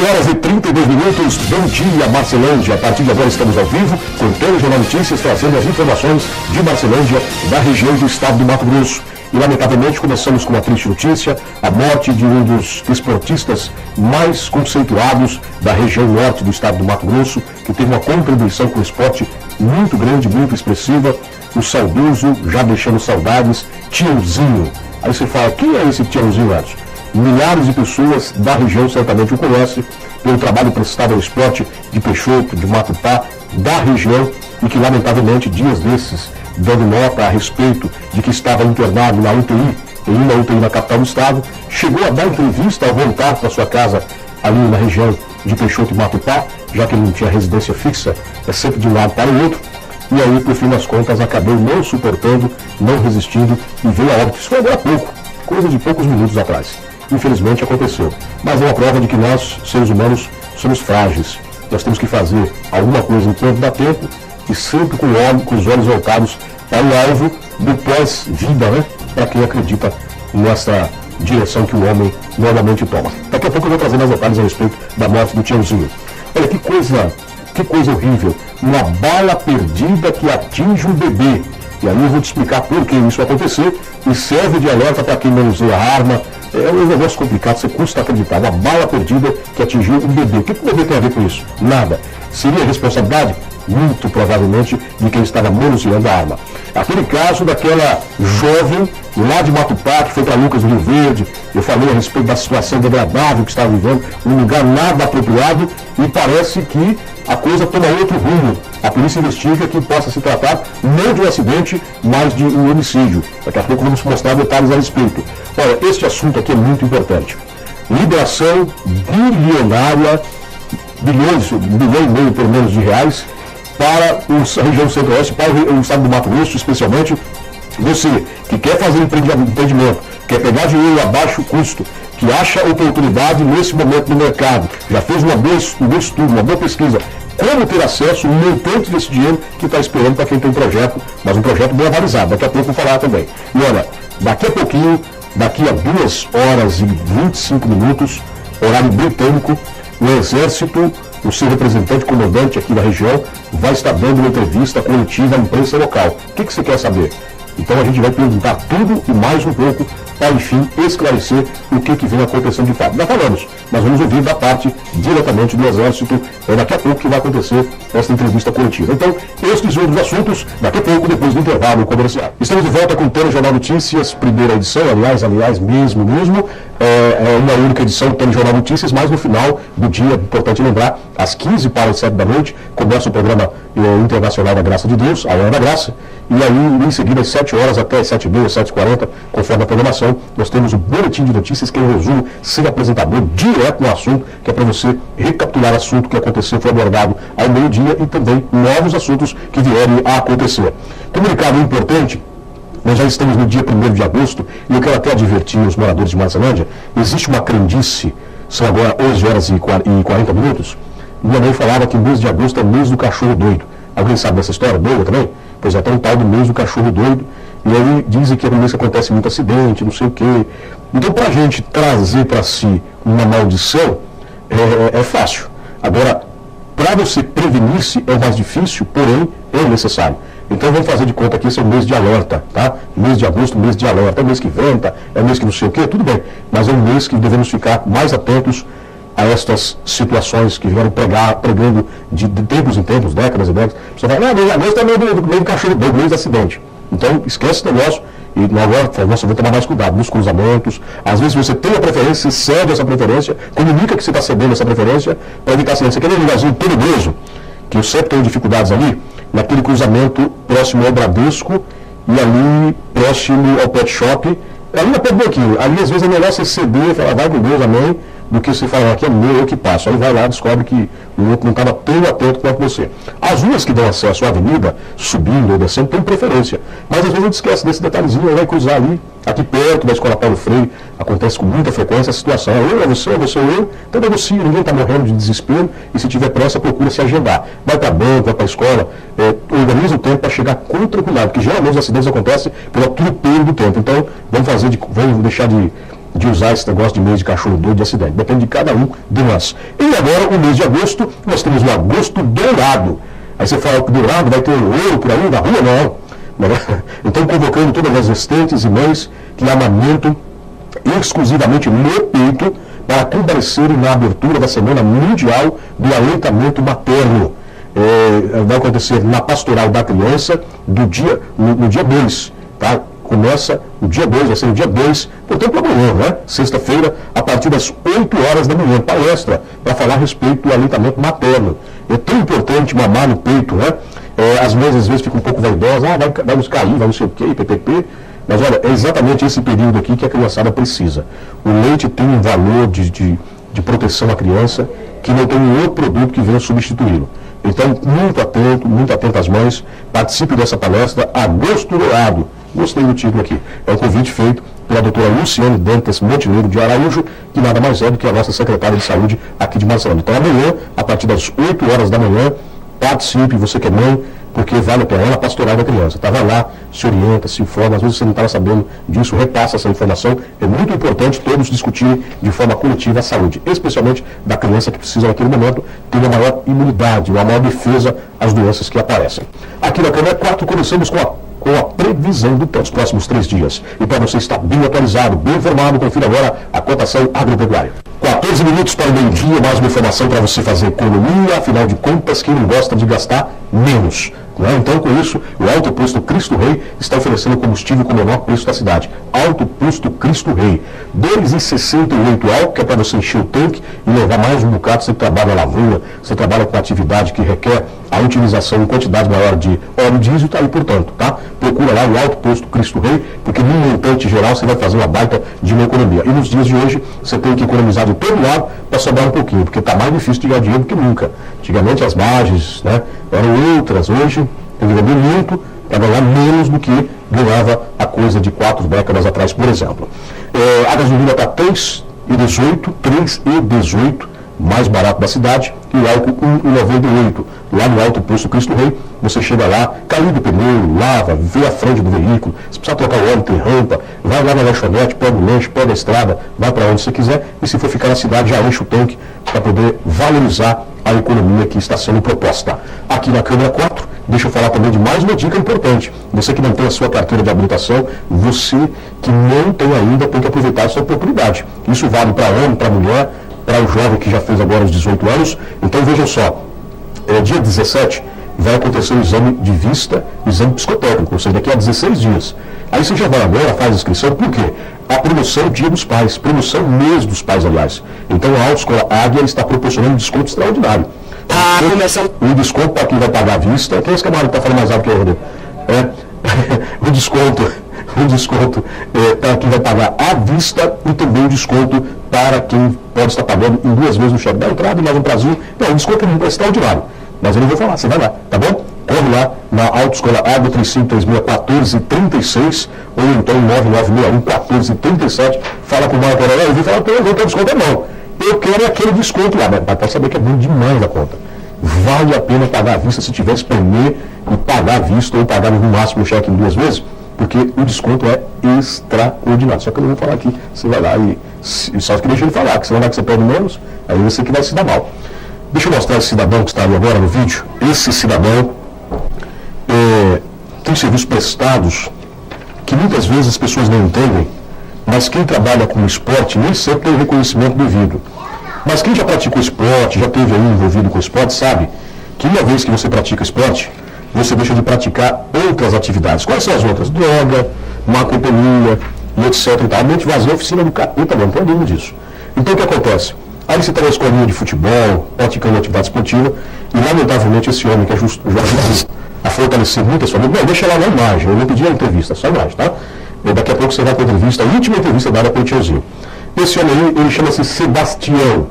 Horas e 32 minutos, bom dia Marcelândia. A partir de agora estamos ao vivo com o Telejornal Notícias, trazendo as informações de Marcelândia, da região do estado do Mato Grosso. E lamentavelmente começamos com uma triste notícia, a morte de um dos esportistas mais conceituados da região norte do estado do Mato Grosso, que teve uma contribuição com o esporte muito grande, muito expressiva, o saudoso, já deixando saudades, Tiãozinho. Aí você fala, quem é esse Tiãozinho, Edson? Milhares de pessoas da região certamente o conhecem pelo trabalho prestado ao esporte de Peixoto, de Matupá, da região, e que lamentavelmente dias desses, dando nota a respeito de que estava internado na UTI, em uma UTI na capital do estado, chegou a dar entrevista ao voltar para sua casa ali na região de Peixoto e Matupá, já que ele não tinha residência fixa, é sempre de um lado para o outro, e aí por fim das contas acabou não suportando, não resistindo e veio a óbito. Isso foi agora há pouco, coisa de poucos minutos atrás. Infelizmente aconteceu, mas é uma prova de que nós, seres humanos, somos frágeis. Nós temos que fazer alguma coisa enquanto dá tempo e sempre com os olhos voltados para o alvo do pós-vida, né? Para quem acredita nessa direção que o homem normalmente toma. Daqui a pouco eu vou trazer mais detalhes a respeito da morte do Tiãozinho. Olha que coisa horrível, uma bala perdida que atinge um bebê. E aí eu vou te explicar por que isso aconteceu e serve de alerta para quem não usou a arma. É um negócio complicado, você custa acreditar. Uma bala perdida que atingiu um bebê. O que o bebê tem a ver com isso? Nada. Seria responsabilidade? Muito provavelmente de quem estava manuseando a arma. Aquele caso daquela jovem lá de Matupá, que foi para Lucas do Rio Verde, eu falei a respeito da situação degradável que estava vivendo, um lugar nada apropriado, e parece que a coisa toma outro rumo. A polícia investiga que possa se tratar não de um acidente, mas de um homicídio. Daqui a pouco vamos mostrar detalhes a respeito. Olha, este assunto aqui é muito importante. Liberação bilionária, um bilhão e meio pelo menos de reais, para a região centro-oeste, para o estado do Mato Grosso, especialmente. Você que quer fazer empreendimento, quer pegar dinheiro a baixo custo, que acha oportunidade nesse momento no mercado, já fez um bom estudo, uma boa pesquisa, como ter acesso ao montante desse dinheiro que está esperando para quem tem um projeto, mas um projeto bem avalizado. Daqui a pouco eu vou falar também. E olha, daqui a pouquinho, daqui a 2 horas e 25 minutos, horário britânico, o Exército, o seu representante comandante aqui da região, vai estar dando uma entrevista coletiva à imprensa local. O que você quer saber? Então a gente vai perguntar tudo e mais um pouco para, enfim, esclarecer o que vem acontecendo de fato. Já falamos, mas vamos ouvir da parte diretamente do Exército, daqui a pouco que vai acontecer essa entrevista coletiva. Então, estes e outros assuntos, daqui a pouco, depois do intervalo comercial. Estamos de volta com o Telejornal Notícias, primeira edição, aliás, mesmo, é uma única edição do Telejornal Notícias, mas no final do dia, importante lembrar, às 15 para as 7 da noite, começa o programa internacional da Graça de Deus, a Hora da Graça, e aí, em seguida, às 7 horas até às 7h30, 7h40, conforme a programação, nós temos o Boletim de Notícias, que é um resumo sem apresentador, direto no assunto, que é para você recapitular o assunto que aconteceu, foi abordado ao meio-dia, e também novos assuntos que vierem a acontecer. Comunicado importante, nós já estamos no dia 1º de agosto, e eu quero até advertir os moradores de Marcelândia, existe uma crendice, são agora 11 horas e 40 minutos, minha mãe falava que o mês de agosto é o mês do cachorro doido. Alguém sabe dessa história? Boa também? Pois é, tem um tal do mês do cachorro doido, e aí dizem que é um mês que acontece muito acidente, não sei o quê. Então, para a gente trazer para si uma maldição, é fácil. Agora, para você prevenir-se é o mais difícil, porém é o necessário. Então vamos fazer de conta que esse é o mês de alerta, tá? Mês de agosto, mês de alerta, é o mês que venta, é o mês que não sei o quê, tudo bem. Mas é um mês que devemos ficar mais atentos a estas situações que vieram pregando de tempos em tempos, décadas e décadas. Você fala, mês de agosto é meio do cachorro, mês de acidente. Então esquece esse negócio e agora você vai tomar mais cuidado nos cruzamentos. Às vezes você tem a preferência, você cede essa preferência, comunica que você está cedendo essa preferência para evitar acidente. Você quer ver um lugarzinho perigoso, que eu sempre tenho dificuldades ali, naquele cruzamento próximo ao Bradesco e ali próximo ao Pet Shop, ali na Pet Banquinho. Ali às vezes é melhor você ceder, falar, vai com Deus, amém, do que você falar que é meu, eu que passo. Aí vai lá e descobre que o outro não estava tão atento quanto você. As ruas que dão acesso à avenida, subindo ou descendo, tem preferência. Mas às vezes a gente esquece desse detalhezinho, vai cruzar ali, aqui perto da Escola Paulo Freire, acontece com muita frequência a situação. Eu, é você ou eu, então negocia, ninguém está morrendo de desespero, e se tiver pressa, procura se agendar. Vai para a banca, vai para a escola, organiza o tempo para chegar com tranquilidade, porque geralmente os acidentes acontecem pelo atropelo do tempo. Então, vamos deixar de usar esse negócio de mês de cachorro doido de acidente. Depende de cada um de nós. E agora, o mês de agosto, nós temos o agosto dourado. Aí você fala que dourado vai ter ouro por aí na rua? Não. Então, convocando todas as gestantes e mães que amamentam exclusivamente no peito para comparecerem na abertura da Semana Mundial do Aleitamento Materno. Vai acontecer na Pastoral da Criança no dia 2, tá? Começa o dia 2, vai ser o dia 2, portanto amanhã, né? Sexta-feira, a partir das 8 horas da manhã, palestra para falar a respeito do aleitamento materno. É tão importante mamar no peito, né? As mães às vezes ficam um pouco vaidosas, vai nos cair, vai não sei o quê, PPP. Mas olha, é exatamente esse período aqui que a criançada precisa. O leite tem um valor de proteção à criança que não tem nenhum outro produto que venha substituí-lo. Então, muito atento às mães, participe dessa palestra, Agosto Dourado. Gostei do título aqui. É um convite feito pela doutora Luciane Dantas Montenegro de Araújo, que nada mais é do que a nossa secretária de saúde aqui de Marcelândia. Então, amanhã, a partir das 8 horas da manhã, participe, você que é mãe, porque vale a pena, é a pastoral da criança. Vai lá, se orienta, se informa, às vezes você não estava sabendo disso, repassa essa informação. É muito importante todos discutirem de forma coletiva a saúde, especialmente da criança que precisa naquele momento ter uma maior imunidade, uma maior defesa às doenças que aparecem. Aqui na Câmara 4, começamos com a previsão do tempo dos próximos 3 dias. E para você estar bem atualizado, bem informado, confira agora a cotação agropecuária. 14 minutos para o meio-dia, mais uma informação para você fazer economia, afinal de contas, quem não gosta de gastar menos. Então, com isso, o Alto Posto Cristo Rei está oferecendo combustível com o menor preço da cidade. Alto Posto Cristo Rei, R$ 2,68 álcool, que é para você encher o tanque e levar mais um bocado. Você trabalha na lavoura, você trabalha com atividade que requer a utilização em quantidade maior de óleo diesel, está aí, portanto, tá? Procura lá o Alto Posto Cristo Rei, porque no montante geral você vai fazer uma baita de uma economia. E nos dias de hoje, você tem que economizar de todo lado para sobrar um pouquinho, porque está mais difícil de ganhar dinheiro do que nunca. Antigamente as margens, eram outras, hoje tem que vender muito para ganhar menos do que ganhava a coisa de 4 décadas atrás, por exemplo. A gasolina está 3,18, mais barato da cidade, e o álcool 1,98. Lá no Alto Posto Cristo Rei, você chega lá, calibre o pneu, lava, vê a frente do veículo, se precisar trocar o óleo, tem rampa, vai lá na lanchonete, pega o lanche, pega a estrada, vai para onde você quiser, e se for ficar na cidade, já enche o tanque para poder valorizar a economia que está sendo proposta. Aqui na Câmara 4, deixa eu falar também de mais uma dica importante. Você que não tem a sua carteira de habilitação, você que não tem ainda, tem que aproveitar essa oportunidade. Isso vale para homem, para mulher, para o jovem que já fez agora os 18 anos. Então vejam só, dia 17 vai acontecer o exame de vista, exame psicotécnico, ou seja, daqui a 16 dias. Aí você já vai agora, faz a inscrição, por quê? A promoção Dia dos Pais, promoção mês dos pais, aliás. Então a Autoescola Águia está proporcionando um desconto extraordinário. Um desconto para quem vai pagar à vista. Quem é esse camarada que está falando mais alto que eu, Rodrigo? Um desconto para quem vai pagar à vista e também um desconto para quem pode estar pagando em 2 vezes no cheque da entrada e mais um prazo. Não, o desconto é extraordinário. Mas eu não vou falar, você vai lá, tá bom? Corre lá na Autoescola Água 3536-1436 ou então 9961-1437. Fala com o Marco Aurélio, eu vou falar que eu não tenho desconto, não. Eu quero aquele desconto lá, mas pode saber que é muito demais a conta. Vale a pena pagar à vista se tiver espremer e pagar à vista ou pagar no máximo o cheque em 2 vezes, porque o desconto é extraordinário. Só que eu não vou falar aqui, você vai lá e só que deixa ele falar, que senão vai que você perde menos, aí você que vai se dar mal. Deixa eu mostrar esse cidadão que está ali agora no vídeo. Esse cidadão tem serviços prestados que muitas vezes as pessoas não entendem, mas quem trabalha com esporte nem sempre tem o reconhecimento devido. Mas quem já praticou esporte, já esteve aí envolvido com esporte, sabe que uma vez que você pratica esporte, você deixa de praticar outras atividades. Quais são as outras? Droga, maconha e etc. A mente vazia é a oficina do capeta, não tem dúvida disso. Então o que acontece? Aí você está na escolinha de futebol, praticando atividade esportiva, e lamentavelmente esse homem que é justo a fortalecer muitas famílias, não, deixa lá na imagem, eu não pedi a entrevista, só a imagem, tá? Daqui a pouco você vai para a entrevista, a última entrevista dada pelo tiozinho. Esse homem aí, ele chama-se Sebastião.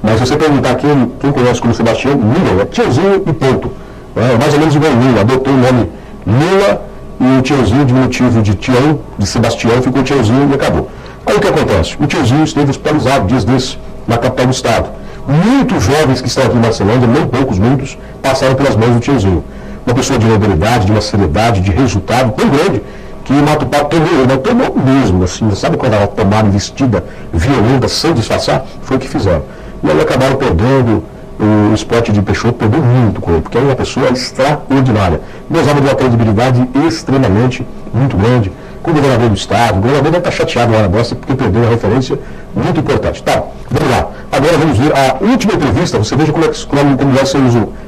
Mas se você perguntar quem conhece como Sebastião, Lula, é tiozinho e ponto. É mais ou menos igual Lula, adotou o nome Lula e o tiozinho diminutivo de Tião, de Sebastião, ficou tiozinho e acabou. Aí o que acontece? O tiozinho esteve hospitalizado dias desses na capital do estado. Muitos jovens que estão aqui em Marcelândia, não poucos, muitos, passaram pelas mãos do tiozinho. Uma pessoa de nobilidade, de uma seriedade, de resultado tão grande que Matupá tomou, mas tomou mesmo, assim, sabe quando ela tomaram investida violenta, sem disfarçar? Foi o que fizeram. E aí acabaram perdendo, o esporte de Peixoto perdeu muito com ele, porque é uma pessoa extraordinária. Gozava de uma credibilidade extremamente muito grande, com o governador do estado. O governador deve estar chateado na hora dessa, porque perdeu uma referência muito importante. Tá, vamos lá. Agora vamos ver a última entrevista. Você veja como nós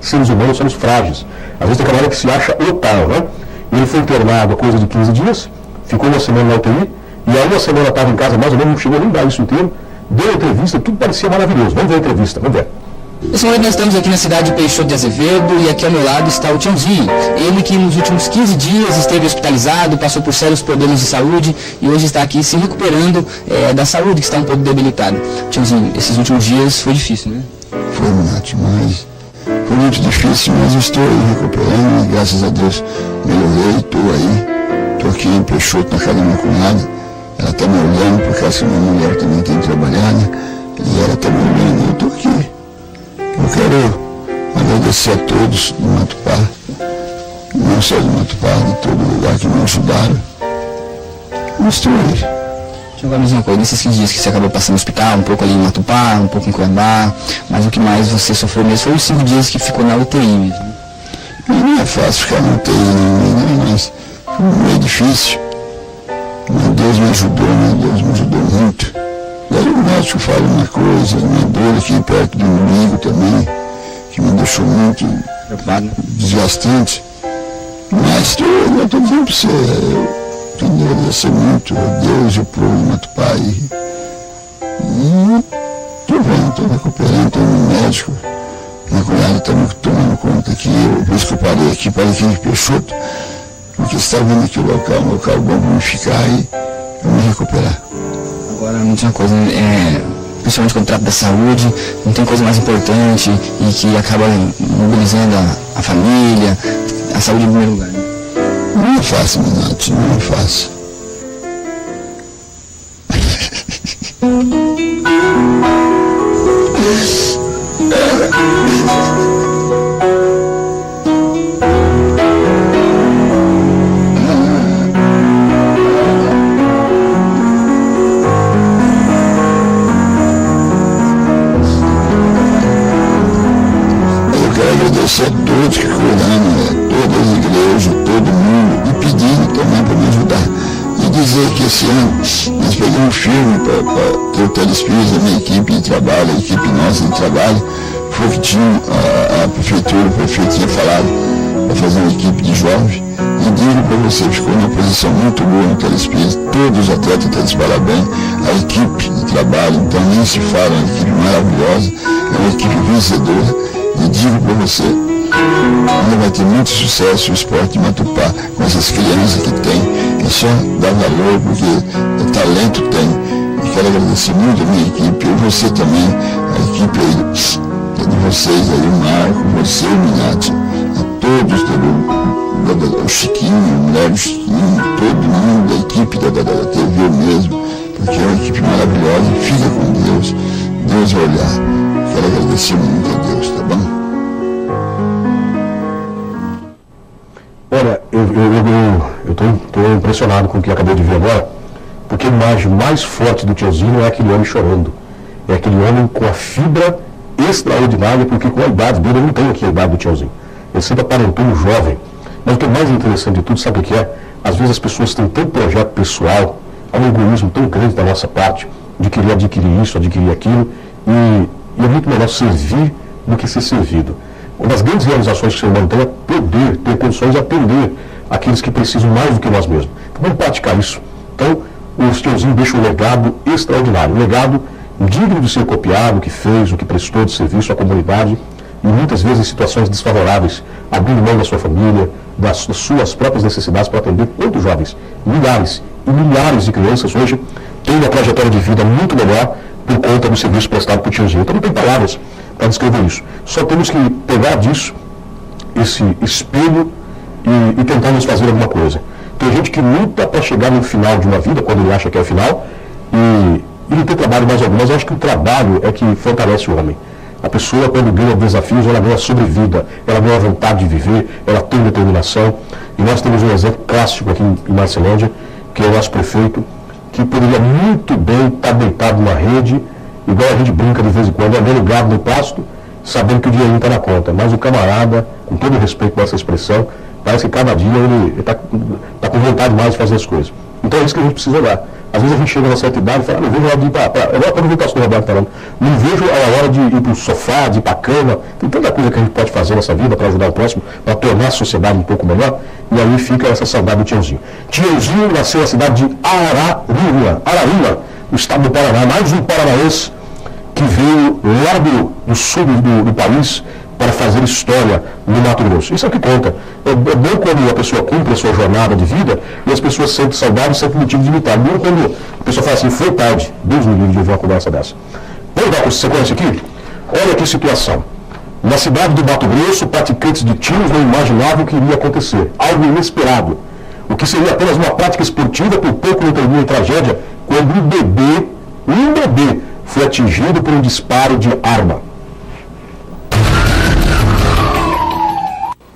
seres humanos somos frágeis. Às vezes tem aquela hora que se acha otário, né? Ele foi internado há coisa de 15 dias, ficou uma semana na UTI, e aí uma semana estava em casa, mais ou menos, não chegou nem a dar isso inteiro, deu a entrevista, tudo parecia maravilhoso. Vamos ver a entrevista, vamos ver. Nesse momento nós estamos aqui na cidade de Peixoto de Azevedo e aqui ao meu lado está o Tiãozinho. Ele que nos últimos 15 dias esteve hospitalizado, passou por sérios problemas de saúde e hoje está aqui se recuperando da saúde que está um pouco debilitada. Tiãozinho, esses últimos dias foi difícil, né? Foi, Nath, mas foi muito difícil, mas eu estou aí recuperando e graças a Deus melhorei, estou aqui em Peixoto na casa da minha cunhada. Ela está me olhando, porque essa minha mulher também tem que trabalhar, né? E ela está me olhando e eu estou aqui. Eu quero agradecer a todos do Matupá, não só do Matupá, de todo lugar que me ajudaram. Eu estou aí. Deixa eu falar a mesma coisa, nesses 15 dias que você acabou passando no hospital, um pouco ali em Matupá, um pouco em Cuiabá, mas o que mais você sofreu mesmo foi os 5 dias que ficou na UTI mesmo. Não é fácil ficar na UTI, não, mas foi meio difícil. Mas Deus me ajudou, né? Deus me ajudou muito. E aí o médico fala uma coisa, uma dor aqui perto do umbigo também, que me deixou muito preocupado, desgastante. Mas eu estou dizendo para você, eu tenho que agradecer muito a Deus e ao povo de Matupá. E estou vendo, estou recuperando, estou no médico. Minha cunhada está me tomando conta aqui, por isso que eu parei aqui em Peixoto, porque você está vendo aqui o local bom para me ficar e eu me recuperar. Agora, me diz uma coisa, principalmente quando trata da saúde, não tem coisa mais importante e que acaba mobilizando a família, a saúde em primeiro lugar. Né? Não é fácil, Nath, não é fácil. Agradecer a todos que cuidaram, todas as igrejas, todo mundo, e pedindo também para me ajudar. E dizer que esse ano nós pegamos firme para ter o Telespires, a minha equipe de trabalho, a equipe nossa de trabalho, foi que tinha a prefeitura, o prefeito tinha falado para fazer uma equipe de jovens. E digo para você, ficou numa posição muito boa no Telespires, todos os atletas estão de parabéns, a equipe de trabalho, então nem se fala, é uma equipe maravilhosa, é uma equipe vencedora. E digo para você, ainda vai ter muito sucesso o esporte de Matupá, com essas crianças que tem. É só dar valor, porque talento tem. E quero agradecer muito a minha equipe, e você também, a equipe aí, de vocês aí, o Marco, você, o Minati, a todos, o Chiquinho, a mulher do Chiquinho, todo mundo da equipe da TV mesmo, porque é uma equipe maravilhosa. Fica com Deus, Deus vai olhar. Quero agradecer muito a Deus, tá bom? Olha, eu estou impressionado com o que acabei de ver agora, porque a imagem mais forte do tiozinho é aquele homem chorando. É aquele homem com a fibra extraordinária, porque com a idade dele, eu não tenho aqui a idade do tiozinho. Ele sempre aparentou um jovem. Mas o que é mais interessante de tudo, sabe o que é? Às vezes as pessoas têm tanto projeto pessoal, há um egoísmo tão grande da nossa parte, de querer adquirir isso, adquirir aquilo, e é muito melhor servir do que ser servido. Uma das grandes realizações que o ser humano tem é poder ter condições de atender aqueles que precisam mais do que nós mesmos. Então vamos praticar isso. Então, o tiozinho deixa um legado extraordinário, um legado digno de ser copiado, o que fez, o que prestou de serviço à comunidade, e muitas vezes em situações desfavoráveis, abrindo mão da sua família, das suas próprias necessidades para atender quantos jovens, milhares e milhares de crianças hoje têm tem uma trajetória de vida muito melhor por conta do serviço prestado por tiozinho. Então não tem palavras para descrever isso. Só temos que pegar disso esse espelho e tentar nos fazer alguma coisa. Tem gente que luta para chegar no final de uma vida, quando ele acha que é o final, e não tem trabalho mais algum. Mas eu acho que o trabalho é que fortalece o homem. A pessoa, quando ganha desafios, ela ganha sobrevida, ela ganha vontade de viver, ela tem determinação. E nós temos um exemplo clássico aqui em Marcelândia, que é o nosso prefeito, que poderia muito bem estar deitado numa rede, igual a gente brinca de vez em quando, andando gado no pasto, sabendo que o dinheirinho está na conta. Mas o camarada, com todo o respeito dessa expressão, parece que cada dia ele está com vontade mais de fazer as coisas. Então é isso que a gente precisa olhar. Às vezes a gente chega a uma certa idade e fala, não vejo a hora de ir para... Agora quando o pastor Roberto falando, não vejo a hora de ir para o sofá, de ir para a cama. Tem tanta coisa que a gente pode fazer nessa vida para ajudar o próximo, para tornar a sociedade um pouco melhor. E aí fica essa saudade do Tiozinho. Tiozinho nasceu na cidade de Araruama, no estado do Paraná. Mais um paranaense que veio lá do sul do país para fazer história no Mato Grosso. Isso é o que conta. É bom quando a pessoa cumpre a sua jornada de vida e as pessoas sentem saudade e sentem motivo de imitar. Bom quando a pessoa fala assim, foi tarde. Deus me livre de ouvir uma conversa dessa. Vamos dar uma sequência aqui? Olha que situação. Na cidade do Mato Grosso, praticantes de tiros não imaginavam o que iria acontecer. Algo inesperado. O que seria apenas uma prática esportiva, por pouco não terminou em tragédia, quando um bebê foi atingido por um disparo de arma.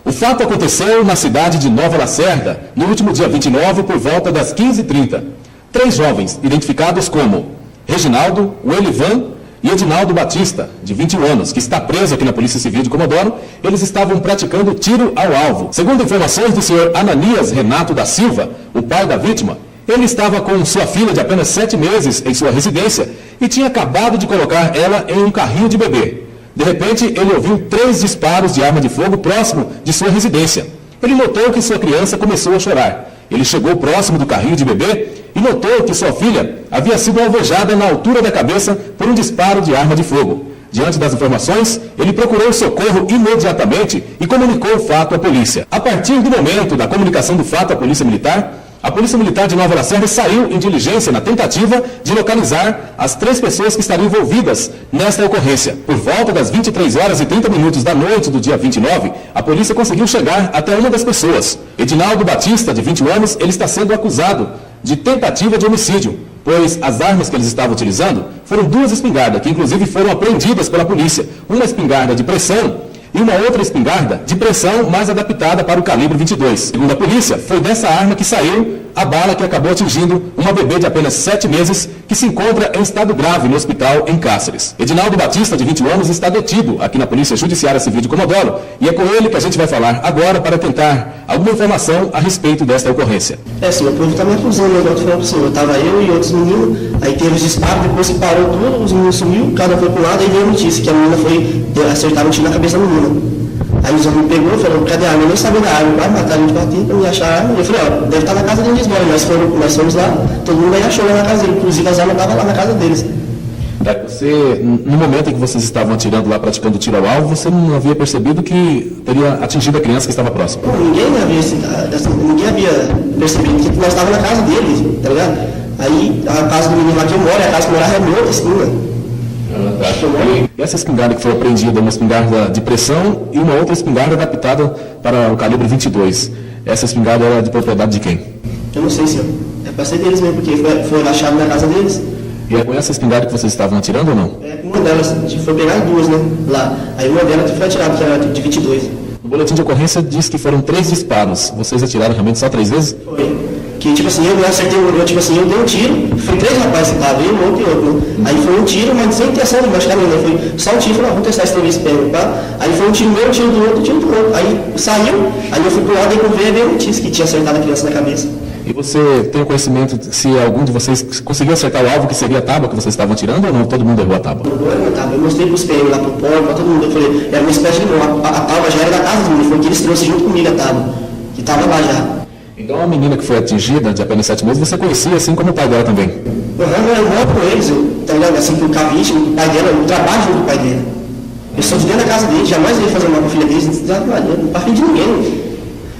O fato aconteceu na cidade de Nova Lacerda, no último dia 29, por volta das 15h30. 3 jovens, identificados como Reginaldo, Welivan e Edinaldo Batista, de 21 anos, que está preso aqui na Polícia Civil de Comodoro, eles estavam praticando tiro ao alvo. Segundo informações do senhor Ananias Renato da Silva, o pai da vítima, ele estava com sua filha de apenas 7 meses em sua residência e tinha acabado de colocar ela em um carrinho de bebê. De repente, ele ouviu 3 disparos de arma de fogo próximo de sua residência. Ele notou que sua criança começou a chorar. Ele chegou próximo do carrinho de bebê e notou que sua filha havia sido alvejada na altura da cabeça por um disparo de arma de fogo. Diante das informações, ele procurou socorro imediatamente e comunicou o fato à polícia. A partir do momento da comunicação do fato à Polícia Militar, a Polícia Militar de Nova Lacerda saiu em diligência na tentativa de localizar as 3 pessoas que estariam envolvidas nesta ocorrência. Por volta das 23h30 da noite do dia 29, a polícia conseguiu chegar até uma das pessoas. Edinaldo Batista, de 21 anos, ele está sendo acusado de tentativa de homicídio, pois as armas que eles estavam utilizando foram 2 espingardas, que inclusive foram apreendidas pela polícia. Uma espingarda de pressão e uma outra espingarda de pressão mais adaptada para o calibre 22. Segundo a polícia, foi dessa arma que saiu a bala que acabou atingindo uma bebê de apenas 7 meses que se encontra em estado grave no hospital em Cáceres. Edinaldo Batista, de 21 anos, está detido aqui na Polícia Judiciária Civil de Comodoro e é com ele que a gente vai falar agora para tentar alguma informação a respeito desta ocorrência. Sim, o povo está me acusando, eu estou falando para o senhor. Estava eu e outros meninos, aí teve os disparos, depois que parou tudo, os meninos sumiu, cada um foi para um lado, aí veio a notícia que a menina foi acertar um tiro na cabeça da menina. Aí os homens me pegou e falou, cadê a arma? Eu nem sabia da arma, vai matar a gente bater para me achar a arma. Eu falei, deve estar na casa deles embora. Nós fomos lá, todo mundo aí achou lá na casa dele, inclusive as armas estavam lá na casa deles. Você, no momento em que vocês estavam atirando lá, praticando tiro ao alvo, você não havia percebido que teria atingido a criança que estava próxima? Não, ninguém havia percebido que nós estávamos na casa deles, tá ligado? Aí a casa do menino lá que eu moro, a casa que eu morava é minha esquina. E essa espingarda que foi apreendida, uma espingarda de pressão e uma outra espingarda adaptada para o calibre 22. Essa espingarda era de propriedade de quem? Eu não sei, senhor. É para ser deles mesmo, porque foi achado na casa deles. E é com essa espingarda que vocês estavam atirando ou não? É, uma delas, a gente foi pegar 2, né, lá. Aí uma delas foi atirada, que era de 22. No boletim de ocorrência diz que foram 3 disparos. Vocês atiraram realmente só 3 vezes? Foi. Que, tipo assim, eu acertei eu dei um tiro, foi 3 rapazes que estavam, eu, outro e outro, né? Aí foi um tiro, mas sem intenção de machucar ninguém, foi só um tiro, falei, vamos testar esse três pego, tá? Aí foi um tiro meu, um tiro do outro, um tiro do outro. Aí saiu, aí eu fui pro lado e quando veio a notícia que tinha acertado a criança na cabeça. E você tem conhecimento se algum de vocês conseguiu acertar o alvo, que seria a tábua que vocês estavam atirando, ou não? Todo mundo errou a tábua? Não errou a tábua, eu mostrei pros PM lá pro povo, pra todo mundo, eu falei, era uma espécie de a tábua já era da casa dos meninos, foi que eles trouxeram junto comigo a tábua, que tava lá já. Então a menina que foi atingida, de apenas 7 meses, você conhecia assim como o pai dela também? Eu moro com eles, tá ligado? Assim, com o Cavite, o pai dela, eu trabalho junto com o pai dele. Eu sou de dentro da casa dele, jamais ia fazer mal com a filha dele, não para filho de ninguém.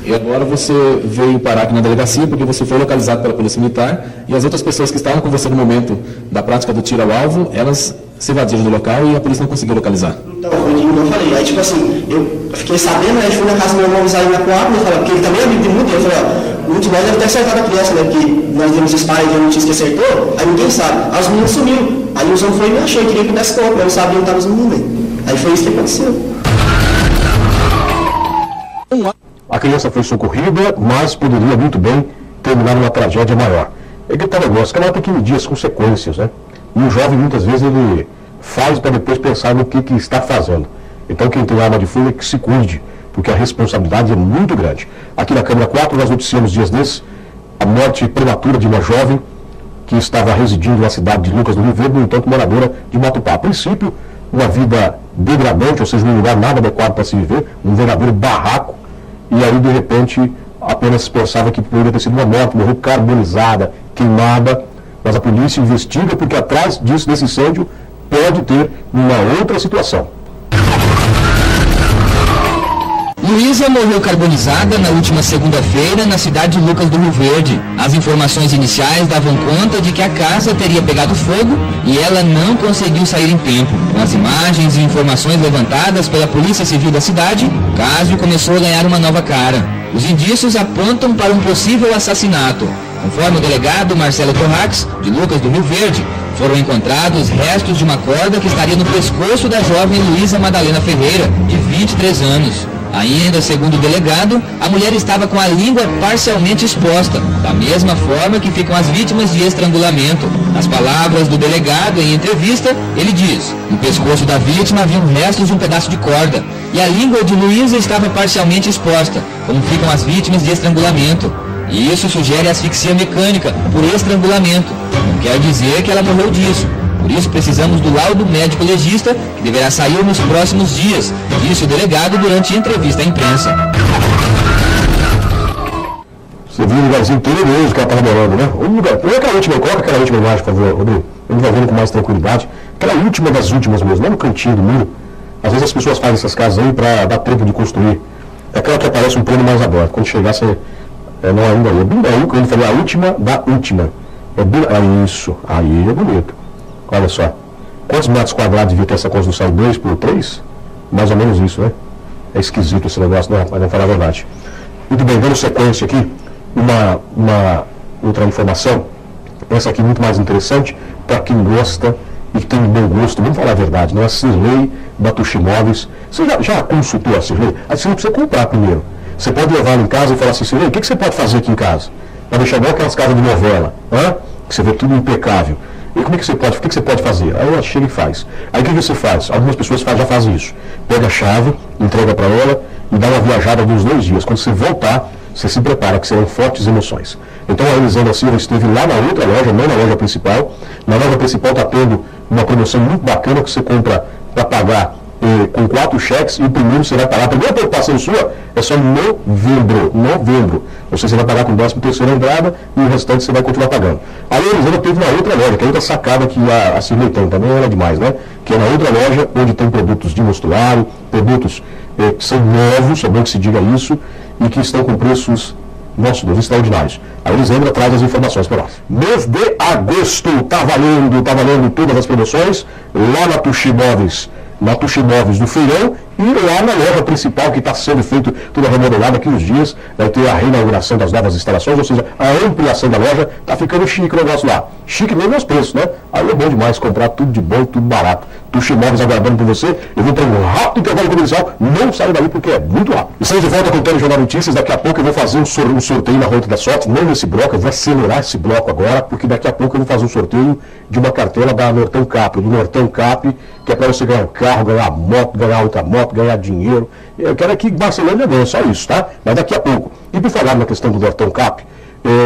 E agora você veio parar aqui na delegacia porque você foi localizado pela Polícia Militar e as outras pessoas que estavam com você no momento da prática do tiro ao alvo, elas se evadiram do local e a polícia não conseguiu localizar. Então, foi o que eu falei. Aí, tipo assim, eu fiquei sabendo, aí fui na casa do meu irmão avisar ele na Coab, né, porque ele também é amigo de muito, eu falei, ó, um de nós deve ter acertado a criança, né, porque nós demos disparo e a notícia que acertou, aí ninguém sabe. Aí os meninos sumiram. Aí os homens foi e me achou, eu queria que eu desse conta, mas eu não sabia onde estavam os meninos, né. Aí foi isso que aconteceu. A criança foi socorrida, mas poderia muito bem terminar numa tragédia maior. É que tá negócio, que ela tem que medir as consequências, né? E o jovem, muitas vezes, ele faz para depois pensar no que está fazendo. Então, quem tem arma de fogo é que se cuide, porque a responsabilidade é muito grande. Aqui na Câmara 4, nós noticiamos dias desses a morte prematura de uma jovem que estava residindo na cidade de Lucas do Rio Verde, no entanto, moradora de Matupá. A princípio, uma vida degradante, ou seja, num lugar nada adequado para se viver, um verdadeiro barraco. E aí, de repente, apenas se pensava que poderia ter sido uma morte, morreu carbonizada, queimada. Mas a polícia investiga porque atrás disso, desse incêndio, pode ter uma outra situação. Luísa morreu carbonizada na última segunda-feira na cidade de Lucas do Rio Verde. As informações iniciais davam conta de que a casa teria pegado fogo e ela não conseguiu sair em tempo. Com as imagens e informações levantadas pela Polícia Civil da cidade, o caso começou a ganhar uma nova cara. Os indícios apontam para um possível assassinato. Conforme o delegado Marcelo Torrax, de Lucas do Rio Verde, foram encontrados restos de uma corda que estaria no pescoço da jovem Luísa Madalena Ferreira, de 23 anos. Ainda, segundo o delegado, a mulher estava com a língua parcialmente exposta, da mesma forma que ficam as vítimas de estrangulamento. Nas palavras do delegado em entrevista, ele diz: no pescoço da vítima haviam restos de um pedaço de corda, e a língua de Luísa estava parcialmente exposta, como ficam as vítimas de estrangulamento. E isso sugere asfixia mecânica por estrangulamento. Não quer dizer que ela morreu disso. Por isso precisamos do laudo médico legista, que deverá sair nos próximos dias, disse o delegado durante entrevista à imprensa. Você viu um lugarzinho tenebroso que ela estava morando, né? Um lugar. Aquela última, coloca aquela última imagem, por favor, Rodrigo. Eu não vou vendo com mais tranquilidade. Aquela última das últimas mesmo, lá no cantinho do muro. Às vezes as pessoas fazem essas casas aí para dar tempo de construir. É aquela que aparece um plano mais aberto. Quando chegar, você. Não é ainda aí. É bem daí, quando eu falei a última da última. Isso. Aí é bonito. Olha só, quantos metros quadrados devia ter essa construção? 2 por 3? Mais ou menos isso, né? É esquisito esse negócio, não, mas não falar a verdade. Muito bem, dando sequência aqui, uma outra informação, essa aqui muito mais interessante, para quem gosta e que tem um bom gosto, vamos falar a verdade, né? A Cirlei da Tuxi Móveis. Você já consultou a Cirlei? A Cirlei precisa comprar primeiro. Você pode levar ela em casa e falar assim: Cirlei, o que você pode fazer aqui em casa? Para deixar igual aquelas casas de novela, né? Que você vê tudo impecável. E como é que você pode, o que você pode fazer? Aí ela chega e faz. Aí o que você faz? Algumas pessoas já fazem isso. Pega a chave, entrega para ela e dá uma viajada de uns 2 dias. Quando você voltar, você se prepara, que serão fortes emoções. Então a Elisandra Silva esteve lá na outra loja, não na loja principal. Na loja principal está tendo uma promoção muito bacana que você compra para pagar com 4 cheques, e o primeiro você vai pagar. A primeira preocupação sua é só novembro. Ou seja, você vai pagar com 13ª entrada e o restante você vai continuar pagando. Aí a Elisandra teve uma outra loja, que é outra sacada que a Cirlei tem, também era demais, né? Que é na outra loja, onde tem produtos de mostruário, produtos que são novos, é bom que se diga isso, e que estão com preços, nossa Deus, extraordinários. A Elisandra traz as informações para nós. Mês de agosto, tá valendo todas as promoções, lá na Tuxi Móveis. Na Tuxi Móveis do Feirão e lá na loja principal, que está sendo feito toda remodelada aqui nos dias, vai ter a reinauguração das novas instalações, ou seja, a ampliação da loja. Está ficando chique o negócio lá. Chique mesmo aos preços, né? Aí é bom demais comprar tudo de bom, tudo barato. Tuxi Móveis aguardando por você. Eu vou ter um rápido intervalo comercial, não saia daí porque é muito rápido. Estamos de volta com o Telejornal Notícias. Daqui a pouco eu vou fazer um sorteio na Rota da Sorte, não nesse bloco, eu vou acelerar esse bloco agora, porque daqui a pouco eu vou fazer um sorteio de uma cartela da Nortão Cap, do Nortão Cap, que é para você ganhar um carro, ganhar moto, ganhar outra moto, ganhar dinheiro. Eu quero aqui que Barcelona ganhe, só isso, tá? Mas daqui a pouco. E por falar na questão do Nortão Cap,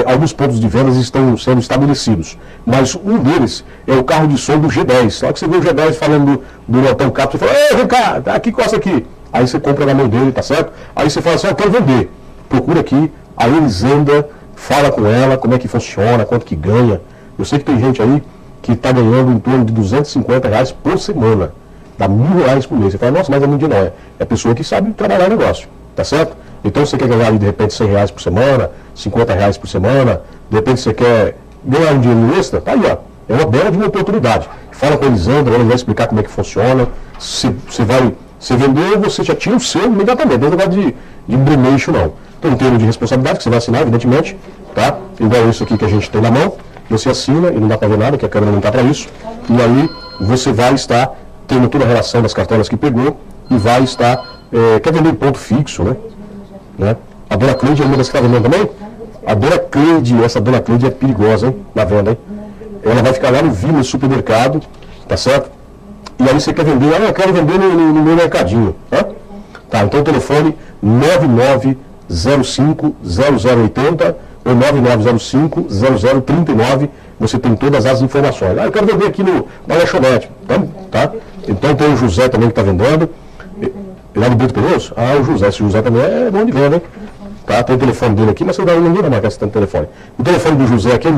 alguns pontos de vendas estão sendo estabelecidos, mas um deles é o carro de som do G10. Só que você vê o G10 falando do Nortão Cap, você fala: ei, vem cá, tá aqui, costa aqui. Aí você compra na mão dele, tá certo? Aí você fala assim: eu quero vender. Procura aqui, a Elisandra, fala com ela, como é que funciona, quanto que ganha. Eu sei que tem gente aí que está ganhando em torno de R$250 por semana. Dá R$1.000 por mês. Você fala: nossa, mas é muito dinheiro. É a pessoa que sabe trabalhar o negócio, tá certo? Então você quer ganhar ali, de repente, R$100 por semana, R$50 por semana, de repente você quer ganhar um dinheiro extra, tá aí, ó. É uma bela de uma oportunidade. Fala com a Elisandra, ela vai explicar como é que funciona. Se você vendeu, você já tira o seu imediatamente, não é negócio de embromation, não. Tem um termo de responsabilidade que você vai assinar, evidentemente, tá? Igual isso aqui que a gente tem na mão, você assina e não dá para ver nada, que a câmera não está para isso, e aí você vai estar tendo toda a relação das carteiras que pegou e vai estar, quer vender em ponto fixo, né? A dona Cleide é uma das que está vendendo também? A dona Cleide, essa dona Cleide é perigosa, hein, na venda, hein? Ela vai ficar lá no Vila, no supermercado, tá certo? E aí você quer vender, eu quero vender no meu mercadinho, tá? Tá, então o telefone 9905-0080 ou 9905-0039, você tem todas as informações. Eu quero vender aqui na lanchonete, tá? Então tem o José também que está vendendo, lá no Brito Peloso? O José, esse José também é bom de venda, hein? Tá, tem o telefone dele aqui, mas você não vai marcar esse telefone. O telefone do José aqui é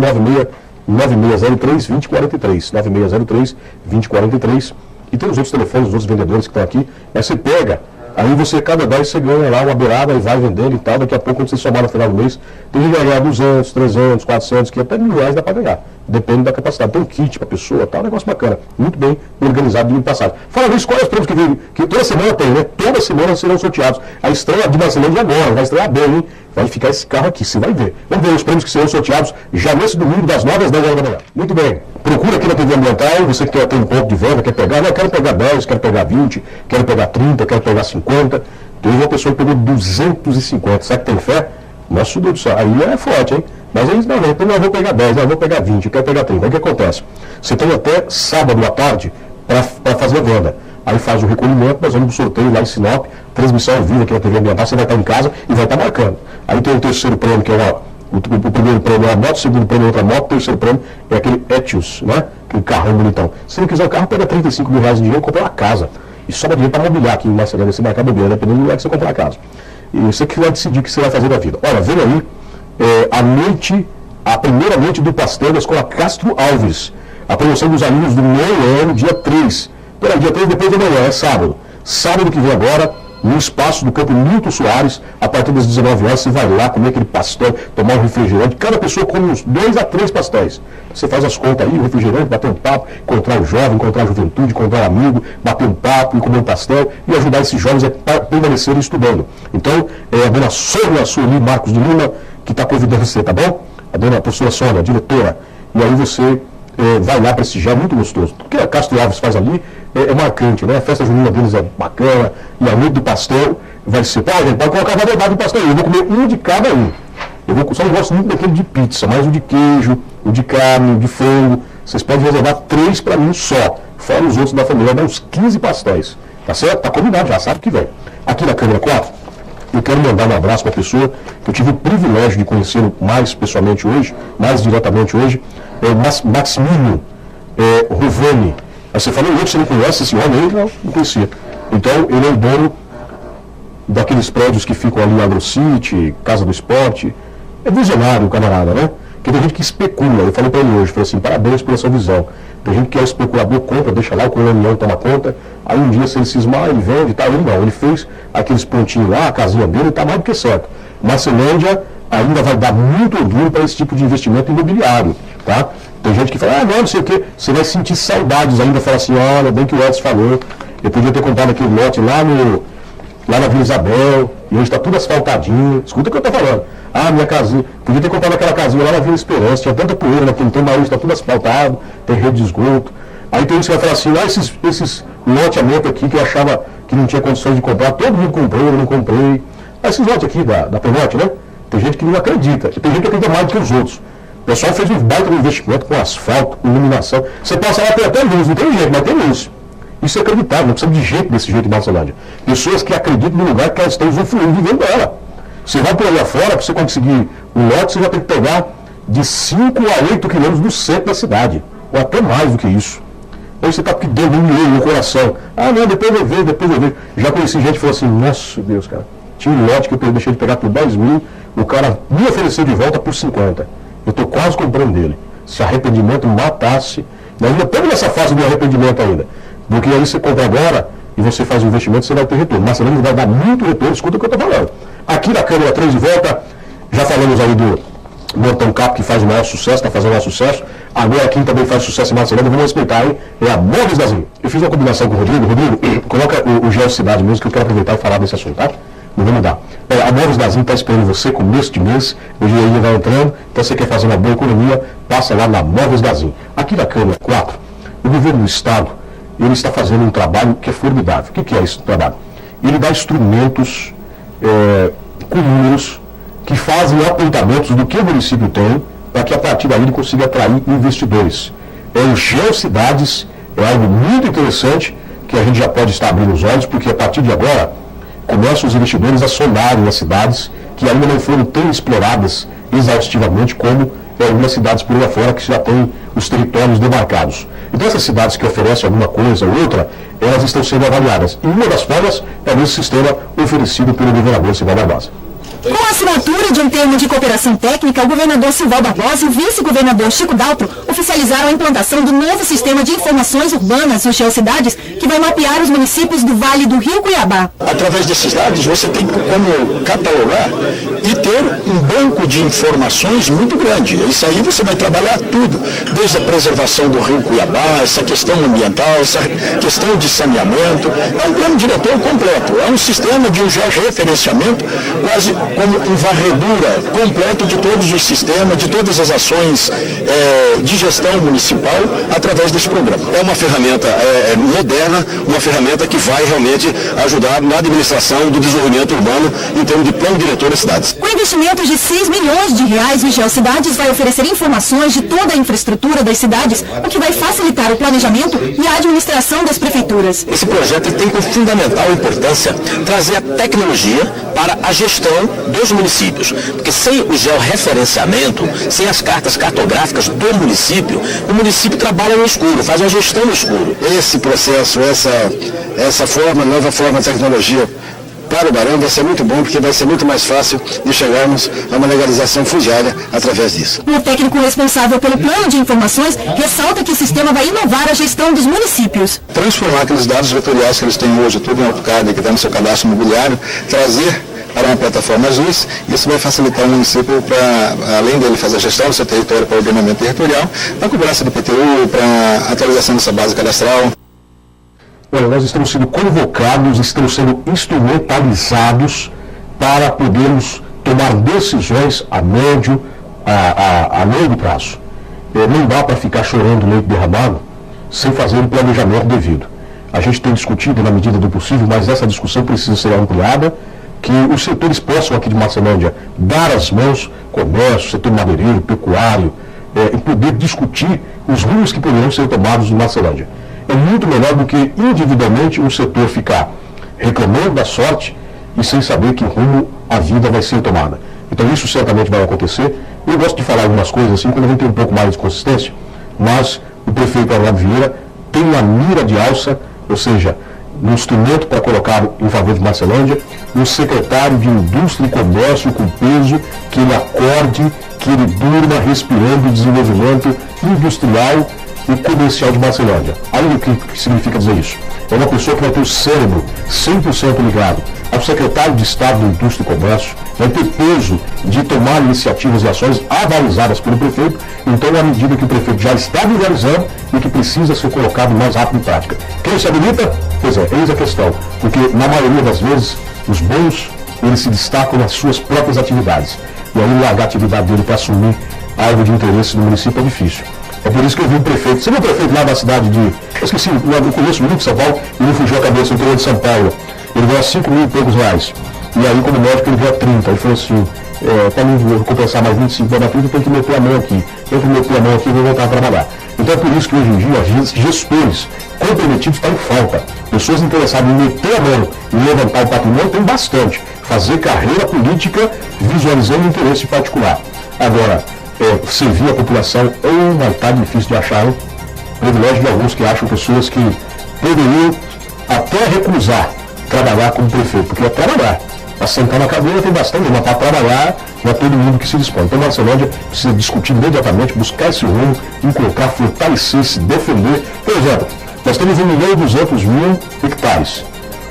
9603-2043, 9603-2043, e tem os outros telefones, os outros vendedores que estão aqui, aí você pega, aí você, cada 10 você ganha lá uma beirada e vai vendendo e tal, daqui a pouco quando você somar no final do mês, tem que ganhar 200, 300, 400, que até R$1.000 dá para ganhar, depende da capacidade. Tem um kit para pessoa, tá, um negócio bacana, muito bem organizado de passagem. Fala nisso, quais os prêmios que vem, que toda semana tem, né? Toda semana serão sorteados. A estreia de Marcelândia agora, vai estrear bem, hein? Vai ficar esse carro aqui, você vai ver. Vamos ver os prêmios que serão sorteados já nesse domingo, das 9 às 10 horas da manhã. Muito bem. Procura aqui na TV Ambiental, você que tem um ponto de venda, quer pegar, não, quero pegar 10, quero pegar 20, quero pegar 30, quero pegar 50. Teve uma pessoa que pegou 250. Sabe que tem fé? Nossa Deus do céu, aí é forte, hein? Mas eles não, eu vou pegar 10, eu vou pegar 20, eu quero pegar 30. Aí o que acontece? Você tem até sábado à tarde para fazer a venda. Aí faz o recolhimento, nós vamos pro sorteio lá em Sinop, transmissão ao vivo aqui na TV Ambiental, você vai estar em casa e vai estar marcando. Aí tem o terceiro prêmio, que é o primeiro prêmio é uma moto, o segundo prêmio é outra moto, o terceiro prêmio é aquele Etios, né? Aquele carrão bonitão. Se não quiser o carro, pega R$35 mil em dinheiro e compra uma casa. E sobra dinheiro para mobiliar aqui em Marcelândia, você marcar bobeira, dependendo do lugar que você comprar a casa. E você que vai decidir o que você vai fazer da vida. Olha, vem aí a primeira noite do pastel da Escola Castro Alves. A promoção dos alunos do nono ano, dia 3. Peraí, dia 3 depois de amanhã, é sábado. Sábado que vem agora, no espaço do campo Milton Soares, a partir das 19 horas, você vai lá comer aquele pastel, tomar um refrigerante. Cada pessoa come uns 2 a 3 pastéis. Você faz as contas aí, o refrigerante, bater um papo, encontrar o jovem, encontrar a juventude, encontrar um amigo, bater um papo e comer um pastel e ajudar esses jovens a permanecerem estudando. Então, a dona Sônia Sueli Marcos de Lima, que está convidando você, tá bom? A dona professora Sônia, a diretora. E aí você vai lá prestigiar, muito gostoso. Tudo que a Castro Alves faz ali é marcante, né? A festa junina deles é bacana, e a noite do pastel vai ser, gente, pode colocar variedade do pastel, eu vou comer um de cada um. Só não gosto muito daquele de pizza, mas o de queijo, o de carne, o de frango. Vocês podem reservar 3 para mim só, fora os outros da família, dá uns 15 pastéis, tá certo? Tá combinado, já sabe que vem. Aqui na câmera 4, eu quero mandar um abraço para a pessoa que eu tive o privilégio de conhecê-lo mais pessoalmente hoje, mais diretamente hoje, Maximiliano Rovani. Aí você falou, você não conhece esse homem? Ele não conhecia. Então, ele é o dono daqueles prédios que ficam ali na AgroCity, Casa do Esporte. É visionário o camarada, né? Porque tem gente que especula. Eu falei para ele hoje, falei assim, parabéns pela sua visão. Tem gente que é especulador, compra, deixa lá, o colonial toma conta. Aí um dia, se ele cismar, ele vende e tal. Ele não, ele fez aqueles pontinhos lá, a casinha dele, está mais do que certo. Marcelândia ainda vai dar muito orgulho para esse tipo de investimento imobiliário, tá? Tem gente que fala, não sei o quê. Você vai sentir saudades ainda, fala assim, olha, bem que o Edson falou, eu podia ter comprado aquele lote lá na Vila Isabel, e hoje está tudo asfaltadinho. Escuta o que eu estou falando. Minha casinha, podia ter comprado aquela casinha lá na Vila Esperança, tinha tanta poeira naquele tempo, mas hoje está tudo asfaltado, tem rede de esgoto. Aí tem gente que vai falar assim, esses loteamentos aqui que eu achava que não tinha condições de comprar, todo mundo comprou, eu não comprei. Esses lotes aqui da Penote, né? Tem gente que não acredita, tem gente que acredita mais do que os outros. O pessoal fez um baita de investimento com asfalto, com iluminação. Você passa lá, tem até luz, não tem jeito, mas tem luz. Isso é acreditável, não precisa de jeito desse jeito em Marcelândia. Pessoas que acreditam no lugar que elas estão usufruindo, vivendo dela. Você vai por aí afora, para você conseguir um lote, você já tem que pegar de 5 a 8 quilômetros do centro da cidade. Ou até mais do que isso. Aí você está pedindo no coração. Não, depois eu vejo. Já conheci gente que falou assim, nossa Deus, cara. Tinha um lote que eu deixei de pegar por 10 mil, o cara me ofereceu de volta por 50. Eu estou quase comprando dele. Se arrependimento matasse, ainda estamos nessa fase do arrependimento ainda. Porque aí você compra agora e você faz o investimento, você vai ter retorno. Marcelândia vai dar muito retorno, escuta o que eu estou falando. Aqui na Câmara 3 de volta, já falamos aí do Montão Cap, que faz o maior sucesso, está fazendo o maior sucesso. Agora quem também faz sucesso em Marcelândia, vamos respeitar, hein? É a Móveis Dazinho. Eu fiz uma combinação com o Rodrigo. Rodrigo, coloca o Geocidade mesmo, que eu quero aproveitar e falar desse assunto, tá? Não vou mudar. A Móveis Dazinho está esperando você começo de mês, o dinheirinho vai entrando, então você quer fazer uma boa economia, passa lá na Móveis Dazinho. Aqui na Câmara 4, o governo do Estado, ele está fazendo um trabalho que é formidável. O que é esse trabalho? Ele dá instrumentos com números que fazem apontamentos do que o município tem, para que a partir daí ele consiga atrair investidores. O Geocidades é algo muito interessante, que a gente já pode estar abrindo os olhos, porque a partir de agora começam os investidores a somarem as cidades que ainda não foram tão exploradas exaustivamente como algumas cidades por lá fora que já têm os territórios demarcados. Então essas cidades que oferecem alguma coisa ou outra, elas estão sendo avaliadas. E uma das formas é nesse sistema oferecido pelo governador Silval Barbosa. Com a assinatura de um termo de cooperação técnica, o governador Silval Barbosa e o vice-governador Chico Daltro oficializaram a implantação do novo sistema de informações urbanas, o Geocidades, que vai mapear os municípios do Vale do Rio Cuiabá. Através desses dados, você tem como catalogar e ter um banco de informações muito grande. Isso aí você vai trabalhar tudo, desde a preservação do Rio Cuiabá, essa questão ambiental, essa questão de saneamento. É um plano diretor completo, é um sistema de um georreferenciamento quase como uma varredura completa de todos os sistemas, de todas as ações de gestão municipal através desse programa. É uma ferramenta moderna, uma ferramenta que vai realmente ajudar na administração do desenvolvimento urbano em termos de plano diretor das cidades. Com investimentos de 6 milhões de reais, o Geocidades vai oferecer informações de toda a infraestrutura das cidades, o que vai facilitar o planejamento e a administração das prefeituras. Esse projeto tem como fundamental importância trazer a tecnologia para a gestão dos municípios, porque sem o georreferenciamento, sem as cartas cartográficas do município, o município trabalha no escuro, faz uma gestão no escuro. Esse processo, essa nova forma de tecnologia para o Barão vai ser muito bom, porque vai ser muito mais fácil de chegarmos a uma legalização fundiária através disso. O técnico responsável pelo plano de informações ressalta que o sistema vai inovar a gestão dos municípios. Transformar aqueles dados vetoriais que eles têm hoje, tudo em AutoCAD, que está no seu cadastro imobiliário, trazer para uma plataforma JUS, isso vai facilitar o município para, além dele fazer a gestão do seu território para o ordenamento territorial, para a cobrança do PTU, para a atualização dessa base cadastral. Olha, nós estamos sendo convocados, estamos sendo instrumentalizados para podermos tomar decisões a médio, a longo prazo. Não dá para ficar chorando leite derramado sem fazer um planejamento devido. A gente tem discutido na medida do possível, mas essa discussão precisa ser ampliada, que os setores possam aqui de Marcelândia dar as mãos, comércio, setor madeireiro, pecuário, e poder discutir os rumos que poderão ser tomados em Marcelândia. É muito melhor do que individualmente um setor ficar reclamando da sorte e sem saber que rumo a vida vai ser tomada. Então isso certamente vai acontecer. Eu gosto de falar algumas coisas assim, quando a gente tem um pouco mais de consistência, mas o prefeito Arnaldo Vieira tem uma mira de alça, ou seja, um instrumento para colocar em favor de Marcelândia, um secretário de Indústria e Comércio com peso, que ele acorde, que ele durma respirando o desenvolvimento industrial e comercial de Marcelândia. Olha o que significa dizer isso. É uma pessoa que vai ter o cérebro 100% ligado ao secretário de Estado da Indústria e Comércio, vai ter peso de tomar iniciativas e ações avalizadas pelo prefeito, então à medida que o prefeito já está visualizando e que precisa ser colocado mais rápido em prática. Quem se habilita? Pois é, eis a questão, porque na maioria das vezes os bons, eles se destacam nas suas próprias atividades, e aí largar a atividade dele para assumir algo de interesse no município é difícil. É por isso que eu vi um prefeito, você viu o prefeito lá da cidade de, eu esqueci, eu conheço muito São Paulo, e não fugiu a cabeça no interior de São Paulo, ele ganha 5 mil e poucos reais, e aí como médico ele ganha 30, ele falou assim, para mim compensar mais 25 da frente, eu tenho que meter a mão aqui, eu tenho que meter a mão aqui e vou voltar a trabalhar. Então é por isso que hoje em dia os gestores comprometidos estão em falta, pessoas interessadas em meter a mão e levantar o patrimônio tem bastante, fazer carreira política visualizando o interesse particular. Agora, servir a população vai estar difícil de achar, hein? Privilégio de alguns que acham pessoas que poderiam até recusar trabalhar como prefeito, porque é trabalhar. Para sentar na cadeira tem bastante, mas para trabalhar não é todo mundo que se dispõe. Então, Marcelândia precisa discutir imediatamente, buscar esse rumo, encontrar, fortalecer, se defender. Por exemplo, nós temos 1.200.000 hectares.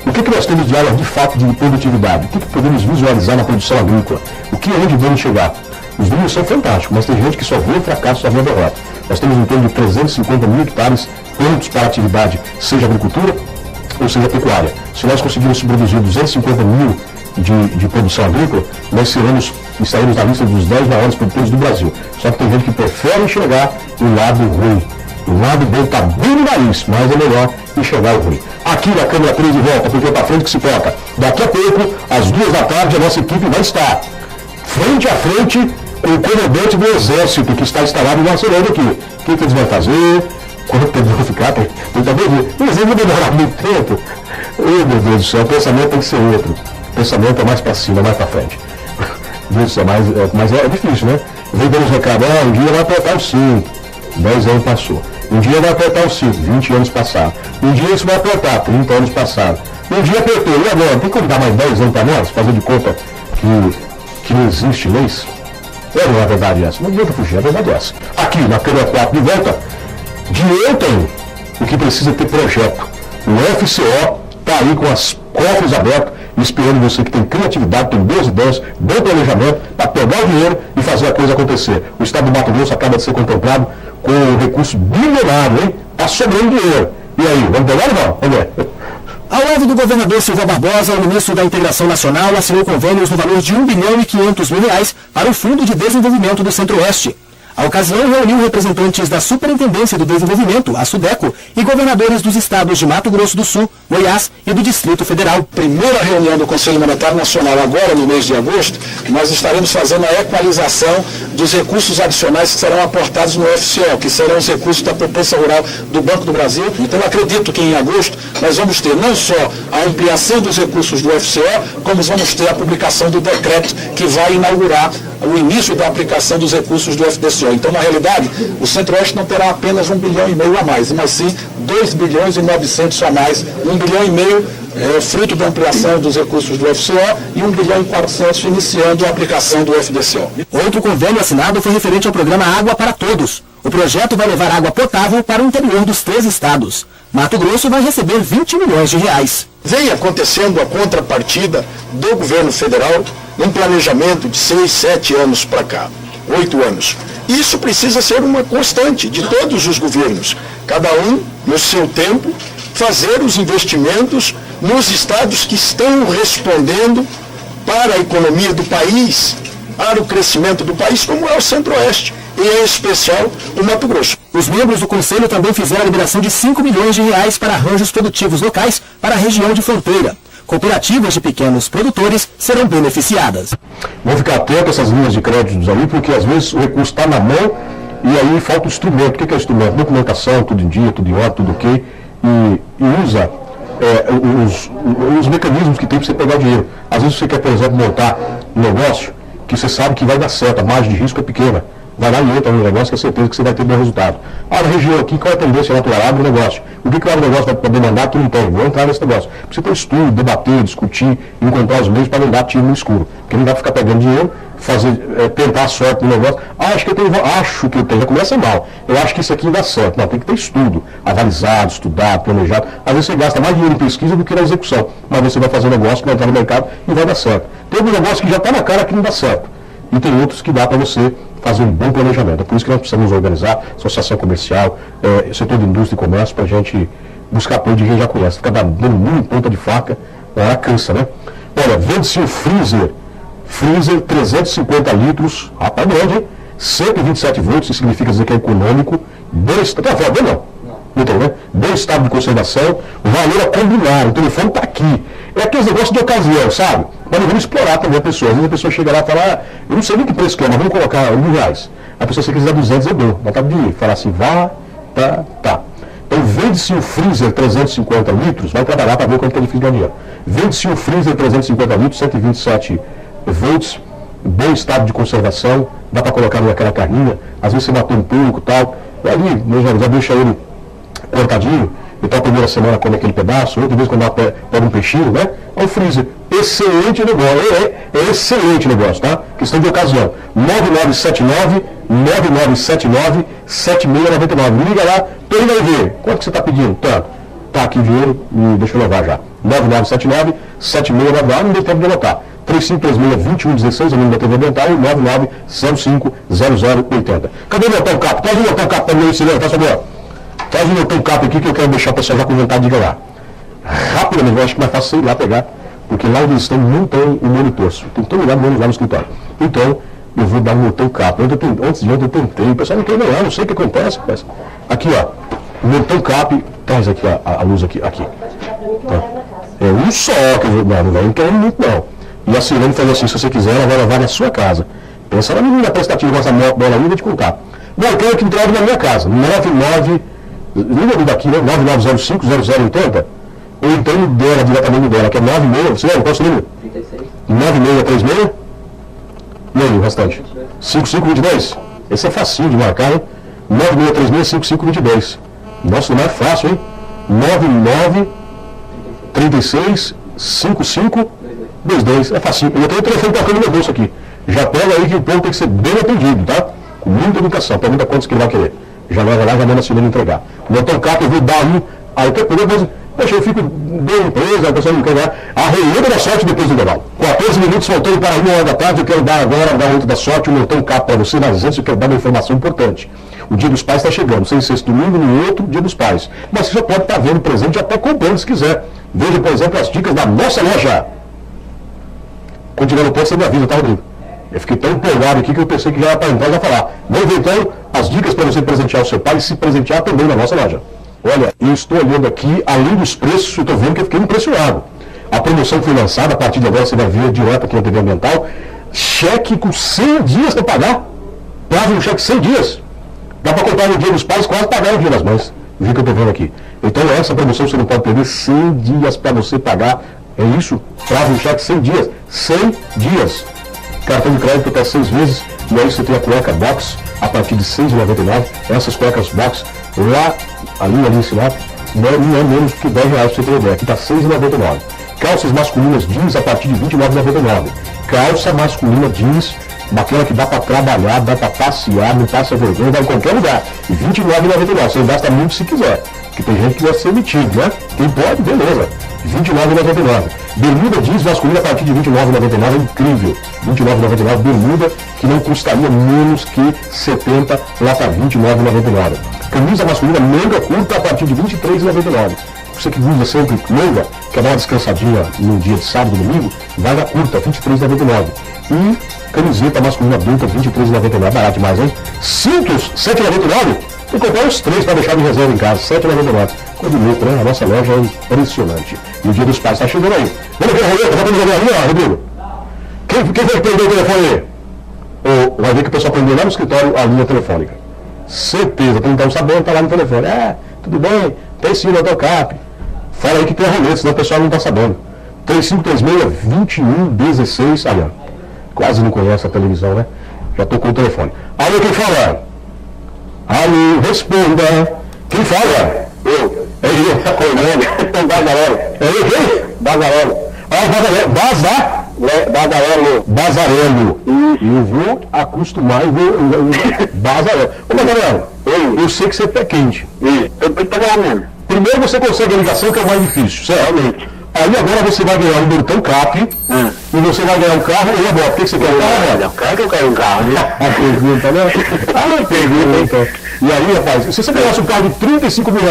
O que nós temos de área de fato de produtividade? O que podemos visualizar na produção agrícola? O que onde vamos chegar? Os números são fantásticos, mas tem gente que só vê fracasso, só vê derrota. Nós temos em torno de 350 mil hectares prontos para atividade, seja agricultura ou seja pecuária. Se nós conseguirmos produzir 250 mil de produção agrícola, nós estaremos na lista dos 10 maiores produtores do Brasil. Só que tem gente que prefere enxergar o lado ruim. O lado bom está bem no nariz, mas é melhor enxergar o ruim. Aqui na câmera 3 de volta, porque é para frente que se toca. Daqui a pouco, às 2 da tarde, a nossa equipe vai estar frente a frente com o comandante do Exército, que está instalado em Barcelona aqui. O que eles vão fazer? Quanto tempo vão ficar? Eles vão demorar muito tempo. Meu Deus do céu, o pensamento tem que ser outro. O pensamento é mais para cima, mais para frente. Deus do céu, mas é difícil, né? Vem dando os recados, um dia vai apertar o 5. 10 anos passou. Um dia vai apertar o 5, 20 anos passaram. Um dia isso vai apertar, 30 anos passaram. Um dia apertou, e agora? Tem como dar mais 10 anos para nós? Fazer de conta que não existe leis? Não é verdade essa? Não adianta fugir, é verdade essa. Aqui na câmera 4 de volta, de ontem, o que precisa ter projeto. O FCO está aí com as cofres abertas, esperando você que tem criatividade, tem boas ideias, bom planejamento, para pegar o dinheiro e fazer a coisa acontecer. O estado do Mato Grosso acaba de ser contemplado com um recurso bilionário, hein? Está sobrando dinheiro. E aí, vamos pegar ou não? Vamos ver. Ao lado do governador Silvio Barbosa, o ministro da Integração Nacional assinou convênios no valor de R$ 1.500 bilhões para o Fundo de Desenvolvimento do Centro-Oeste. A ocasião reuniu representantes da Superintendência do Desenvolvimento, a SUDECO, e governadores dos estados de Mato Grosso do Sul, Goiás e do Distrito Federal. Primeira reunião do Conselho Monetário Nacional agora no mês de agosto, nós estaremos fazendo a equalização dos recursos adicionais que serão aportados no FCO, que serão os recursos da poupança rural do Banco do Brasil. Então eu acredito que em agosto nós vamos ter não só a ampliação dos recursos do FCO, como vamos ter a publicação do decreto que vai inaugurar o início da aplicação dos recursos do FDCO. Então, na realidade, o Centro-Oeste não terá apenas 1,5 bilhão a mais, mas sim 2,9 bilhões a mais. 1,5 bilhão fruto da ampliação dos recursos do FCO e 1,4 bilhão iniciando a aplicação do FDCO. Outro convênio assinado foi referente ao programa Água para Todos. O projeto vai levar água potável para o interior dos 3 estados. Mato Grosso vai receber R$20 milhões. Vem acontecendo a contrapartida do governo federal num planejamento de 6, 7 anos para cá, 8 anos. Isso precisa ser uma constante de todos os governos, cada um no seu tempo, fazer os investimentos nos estados que estão respondendo para a economia do país, para o crescimento do país, como é o Centro-Oeste, e em especial o Mato Grosso. Os membros do Conselho também fizeram a liberação de R$5 milhões para arranjos produtivos locais para a região de fronteira. Cooperativas de pequenos produtores serão beneficiadas. Vamos ficar atento a essas linhas de créditos ali, porque às vezes o recurso está na mão e aí falta o instrumento. O que é instrumento? Documentação, tudo em dia, tudo em ordem, tudo ok. E usa os mecanismos que tem para você pegar o dinheiro. Às vezes você quer, por exemplo, montar um negócio que você sabe que vai dar certo, a margem de risco é pequena. Vai lá e entra no negócio que é certeza que você vai ter bom resultado. Na região aqui, qual é a tendência natural? Abre o negócio. O que o negócio vai demandar? Tu não tem. Vou entrar nesse negócio. Precisa ter estudo, debater, discutir, encontrar os meios para não dar tiro no escuro. Porque não dá para ficar pegando dinheiro, tentar a sorte no negócio. Acho que eu tenho. Já começa mal. Eu acho que isso aqui dá certo. Não, tem que ter estudo. Avalizado, estudado, planejado. Às vezes você gasta mais dinheiro em pesquisa do que na execução. Mas você vai fazer um negócio que vai entrar no mercado e vai dar certo. Tem algum negócio que já está na cara que não dá certo. E tem outros que dá para você fazer um bom planejamento. É por isso que nós precisamos organizar associação comercial, setor de indústria e comércio, para a gente buscar apoio de quem já conhece. Ficar dando muito em ponta de faca, ela cansa, né? Olha, vende-se um freezer 350 litros, rapaz, grande, hein? 127 volts, isso significa dizer que é econômico, bem estado, não tem, né? Bem estado de conservação, valor a combinar, o telefone está aqui. É aqueles negócios de ocasião, sabe? Mas não vamos explorar também a pessoa. Às vezes a pessoa chega lá e fala, eu não sei nem que preço que é, mas vamos colocar R$1.000. A pessoa, se quiser 200, eu dou. Dá para de falar assim, vá, tá. Então vende-se um freezer 350 litros, vai trabalhar para ver quanto é difícil ganhar dinheiro. Vende-se um freezer 350 litros, 127 volts, bom estado de conservação, dá para colocar naquela carninha, às vezes você matou um pouco e tal, e ali, já deixa ele cortadinho, então a primeira semana come aquele pedaço, outra vez quando pega um peixinho, né? É um freezer. Excelente negócio, é excelente negócio, tá? Questão de ocasião. 9979-7699. Liga lá, tô indo aí ver. Quanto que você está pedindo? Tanto. Tá aqui o dinheiro e deixa eu levar já. 9979-7699, não deu tempo de anotar. 3536-2116 é o número da TV Ambiental e 9905-0080. Cadê o meu tão cap? Traz o meu tão cap para mim, Silêncio, tá sabendo? Traz o meu tão cap aqui que eu quero deixar o pessoal já com vontade de ganhar. Rapidamente, eu acho que mais fácil ir lá pegar, porque lá onde eles estão não tem o monitor. Tem todo lugar menos lá no escritório. Então, eu vou dar o meu tão cap. Antes de ontem eu tentei, o pessoal não quer ganhar, não sei o que acontece. Mas... Aqui, ó, o meu tão cap, traz aqui a luz aqui. Tá. É um só que eu vou. Não quero muito não. E a Silene falou assim, se você quiser, ela vai levar na sua casa. Pensa na menina prestativa com essa moto dela aí, vou te contar. Não, eu quero que entregue na minha casa. 99, daqui, né? 9905-0080. Ou então dela, diretamente dela, que é 96, você lembra? Qual é o seu número? 9636. E aí, o restante? 5522. Esse é facinho de marcar, hein? 9636-5522. Nossa, não é fácil, hein? 9936-5522. É facinho. Eu tenho o telefone tocando no meu bolso aqui. Já pega aí que o povo tem que ser bem atendido, tá? Com muita educação. Pergunta quantos que ele vai querer. Já leva lá, já manda a Silene entregar. No meu cap eu vou dar um. Aí eu depois, poxa, eu fico bem empresa, a pessoa não quer ganhar. A reunião da sorte depois do intervalo. 14 minutos faltando para 1h da tarde. Eu quero dar agora, da outra da sorte, o meu tão cap para você, mas antes eu quero dar uma informação importante. O Dia dos Pais está chegando, sem ser esse domingo, no outro Dia dos Pais. Mas você já pode estar vendo presente, até comprando se quiser. Veja, por exemplo, as dicas da nossa loja. Quando tiver no ponto, você me avisa, tá, Rodrigo? Eu fiquei tão empolgado aqui que eu pensei que já era para entrar e já falar. Vamos ver então as dicas para você presentear o seu pai e se presentear também na nossa loja. Olha, eu estou olhando aqui, além dos preços, eu estou vendo que eu fiquei impressionado. A promoção que foi lançada, a partir de agora você vai ver direto aqui na TV Ambiental, cheque com 100 dias para pagar. Prazo um cheque 100 dias. Dá para comprar no Dia dos Pais, quase pagar o Dia das Mães. O que eu estou vendo aqui. Então essa promoção você não pode perder, 100 dias para você pagar. É isso? Prazo um cheque 100 dias. 100 dias. Cartão de crédito até 6 vezes. E aí você tem a cueca box a partir de R$ 6,99. Essas cuecas box lá, ali em Sinop, não é menos que R$ 10 para você ter ideia. Aqui está R$ 6,99. Calças masculinas jeans a partir de R$ 29,99. Calça masculina jeans, daquela que dá para trabalhar, dá para passear, não passa vergonha, vai em qualquer lugar. E R$ 29,99. Você gasta muito se quiser. Porque tem gente que gosta de ser metido, né? Quem pode, beleza. R$ 29,99. Bermuda jeans masculina a partir de R$ 29,99. É incrível. R$ 29,99. Bermuda que não custaria menos que R$ 70, lá está R$ 29,99. Camisa masculina manga curta a partir de R$ 23,99. Você que usa sempre manga, quer dar uma descansadinha no dia de sábado e domingo, vai na curta, R$ 23,99. E camiseta masculina adulta, R$ 23,99. Barato demais, hein? Cintos, R$ 7,99. Tem que comprar os 3 para deixar de reserva em casa, R$ 7,99. Coisa de louco, né? A nossa loja é impressionante. E o Dia dos Pais está chegando aí. Vamos ver a roleta, vamos ver ali, ó, Rodrigo. Quem vai prender o telefone aí? Vai ver que o pessoal prendeu lá no escritório a linha telefônica. Certeza, quem não está sabendo está lá no telefone. Tudo bem, tem sim, doutor Cap. Fala aí que tem a roleta, senão o pessoal não está sabendo. 3536-2116. Aí, ó. Quase não conhece a televisão, né? Já tocou o telefone. Alô, quem fala? Alô, responda. Quem fala? Eu. É eu, tá correndo. Bazarelo. É eu quem? Bazarelo. Bazarelo. Bazarelo. Eu vou acostumar e vou. Bazarelo. Ô, Bazarelo, eu sei que você é pé quente. Eu tô mesmo. Primeiro você consegue a ligação, que é o mais difícil, certo? Realmente. Aí agora você vai ganhar um Bertão Cap e você vai ganhar um carro e a moto. O que você quer? Um carro? Claro que eu quero um carro, né? A pergunta, né? Pergunta, então. E aí, rapaz, se você ganhasse um carro de R$35 mil,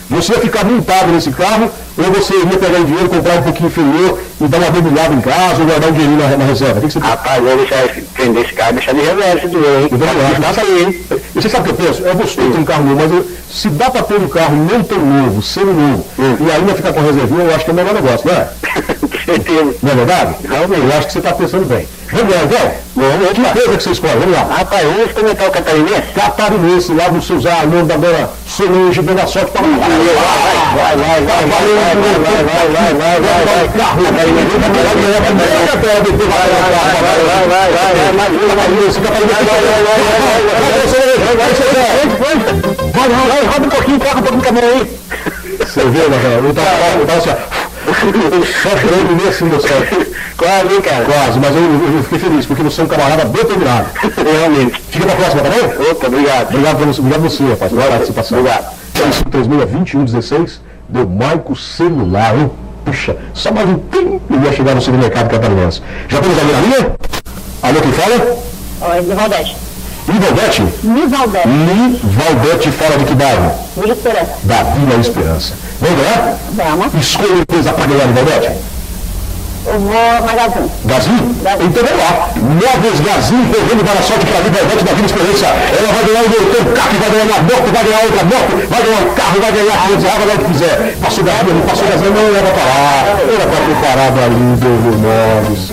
você ia ficar montado nesse carro ou você ia pegar o dinheiro, comprar um pouquinho inferior e dar uma mergulhada em casa ou guardar um dinheirinho na reserva? O que você pensa? Rapaz, eu vou deixar vender esse carro, deixar de reserva esse dinheiro, hein? E você sabe o que eu penso? Eu gosto de ter um carro novo, mas se dá para ter um carro não tão novo, semi-novo, e ainda ficar com a reservinha, eu acho que é o melhor negócio, não é? Com certeza. Não é verdade? Realmente. Eu acho que você está pensando bem. Vamos lá, então? Que coisa que você escolhe? Vamos lá. Rapaz, vamos experimentar o catarinense? Catarinense, lá você usar o nome da dona Solange, dona Sorte, para vai. Vai, roda um pouquinho, troca um pouquinho de caminho aí. Você viu, Marcelo? Eu tava assim, sofrendo nesse meu céu. Quase, cara. Quase, mas eu fiquei feliz, porque você é um camarada determinado. Realmente. Fica pra próxima, tá bom? Opa, obrigado. Obrigado você, rapaz, pela participação. Obrigado. 362116, deu Maico Celular, hein? Puxa, só mais um pim e ia chegar no supermercado catarinense. Já temos alguém na linha? Alô, quem fala? Oi, Nivaldete. Nivaldete? Nivaldete. Nivaldete fala de que bairro? Vila Esperança. Da Vila Esperança. Vamos ganhar? Vamos. Escolha a empresa para ganhar, Nivaldete. Eu vou Magazine. Gazinho? Então vamos lá. Móveis Gazinho, correndo para a sorte para a Nivaldete da Vila Esperança. Ela vai ganhar um carro, vai ganhar uma moto, vai ganhar outra moto, vai ganhar um carro, vai ganhar a rede, vai ganhar o que quiser. Passou Gazinho, não passou Gazinho, não era para lá. Era para ter parado ali, deu móveis.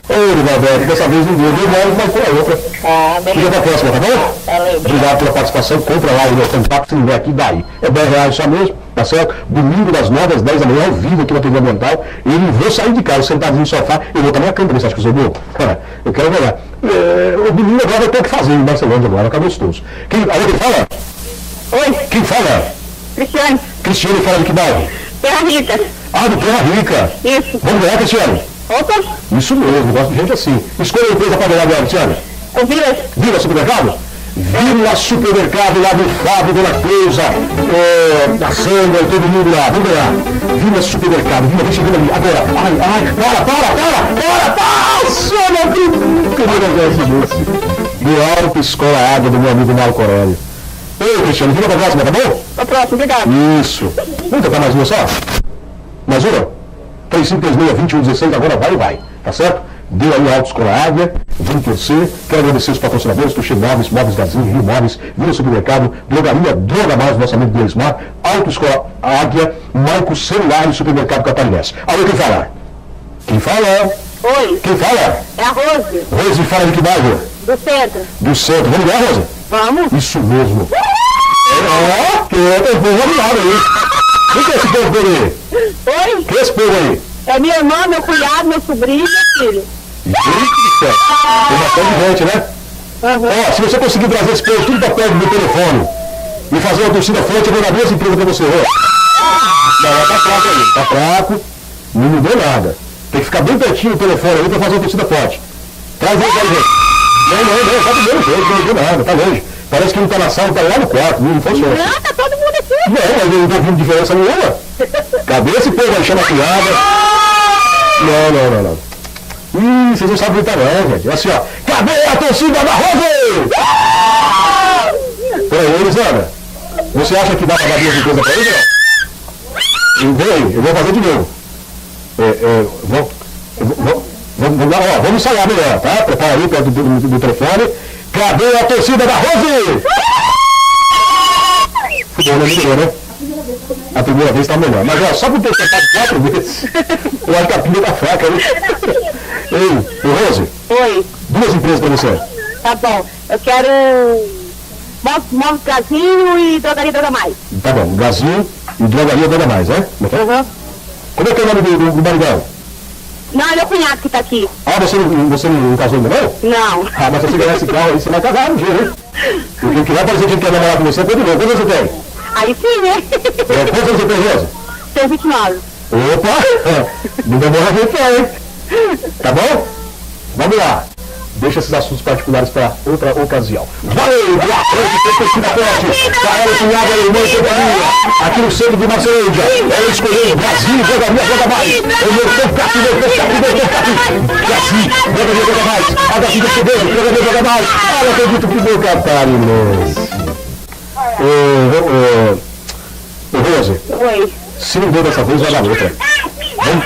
Ô, Nivaldete, dessa vez não deu móveis, mas foi a outra. Fica para a próxima, tá bom? Obrigado pela participação. Compra lá o meu contato, se não vier aqui, daí. É R$10 só mesmo, tá certo? Domingo das 9 às 10 da manhã, ao vivo aqui na TV Ambiental. Eu não vou sair de casa, sentadinho no sofá, eu vou estar na cama, você acha que eu sou bom? Eu quero ganhar. O domingo agora vai ter o que fazer em Barcelona agora, tá gostoso. Alô, quem fala? Oi. Quem fala? Cristiane. Cristiane fala de que bairro? Terra Rica. Ah, do Terra Rica. Isso. Vamos ganhar, Cristiane? Opa. Isso mesmo, gosto de gente assim. Escolha a empresa para ganhar agora, Cristiane. O Vila. Vila Supermercado? Vila Supermercado lá do Fábio, Dona Cleusa, da Sandra e todo mundo lá. Vamos ganhar. Vila Supermercado. Vila, deixa eu ver ali. Agora. Para! Nossa, não acredito que eu não do Alto Escola Água do meu amigo Marco Aurélio. Ei, Cristiano, vira pra próxima, tá bom? Pra próxima, obrigado. Isso. Vamos tentar mais uma só? Mais uma? 3536-2116, agora vai, tá certo? Deu aí a Alto Escola Águia, vamos torcer. Quero agradecer os patrocinadores, Tuxê Móveis, Móveis Gazinho, Rio Móveis, Vila Supermercado, Drogaria Droga Mais, nosso amigo Gleismar, Alto Escola Águia, Marco Celular e Supermercado Catarinense. Alô, quem fala? Quem fala? Oi. Quem fala? É a Rose. Rose fala de que bairro? Do centro. Do centro. Vamos ganhar, Rose? Vamos. Isso mesmo. Eu vou ganhar aí. Quem que é esse povo aí? Oi? Quem é esse povo aí? É minha irmã, meu cunhado, meu sobrinho e meu filho. Gente do céu. Tem bastante gente, né? Ó, se você conseguir trazer esse povo tudo pra perto do telefone e fazer uma torcida forte, eu vou dar duas empresas pra você. Não, tá fraco aí. Tá fraco. Não mudou nada. Tem que ficar bem pertinho do telefone aí pra fazer uma torcida forte. Traz aí, gente. Não, tá do mesmo jeito, não mudou nada, tá longe. Parece que não tá na sala, tá lá no quarto, não funciona. Não, tá todo mundo aqui. Não, mas eu não tô vendo diferença nenhuma. Cadê esse povo aí, chama a piada? Não. Vocês não sabem gritar não, gente. Assim, ó. Cadê a torcida da Rose? Peraí, Elisandra. Você acha que dá pra dar duas coisas pra ele, não? Eu vou fazer de novo. Vamos ensaiar melhor, tá? Prepara aí perto do telefone. Cadê a torcida da Rose? Fudeu, né? A primeira vez tá melhor. Mas ó, só por ter tentado 4 vezes, eu acho que a pilha tá fraca, né? Ei, Rose. Oi. Duas empresas pra você. Tá bom. Eu quero Móveis Gazinho e Drogaria Droga Mais. Tá bom, Gazinho e Drogaria Droga Mais, né? Uhum. Como é que é o nome do maridão? Não, é meu cunhado que tá aqui. Ah, você não casou ainda não? Não. Ah, mas se você ganhar esse carro aí, você vai casar um dia, né? Porque o que vai parecer que quer namorar com você, pode ver. Quantos você tem? Aí sim, né? Quantos você tem, Rosa? Tenho 29. Opa! Não demora muito não, hein? Tá bom? Vamos lá. Deixa esses assuntos particulares para outra ocasião. Valeu! Boa tarde, torcida forte! Carol Cunhada, irmã e companhia! Aqui no centro de Marcelândia. Ela escolheu Brasil, Drogaria, Droga Mais! Eu meu Capi! Brasil, Drogaria, Droga Mais! A da filha Fidel, Drogaria, Droga Mais! Ah, não acredito que meu catarinense! Rose. Oi. Se não deu dessa vez, vai dar outra.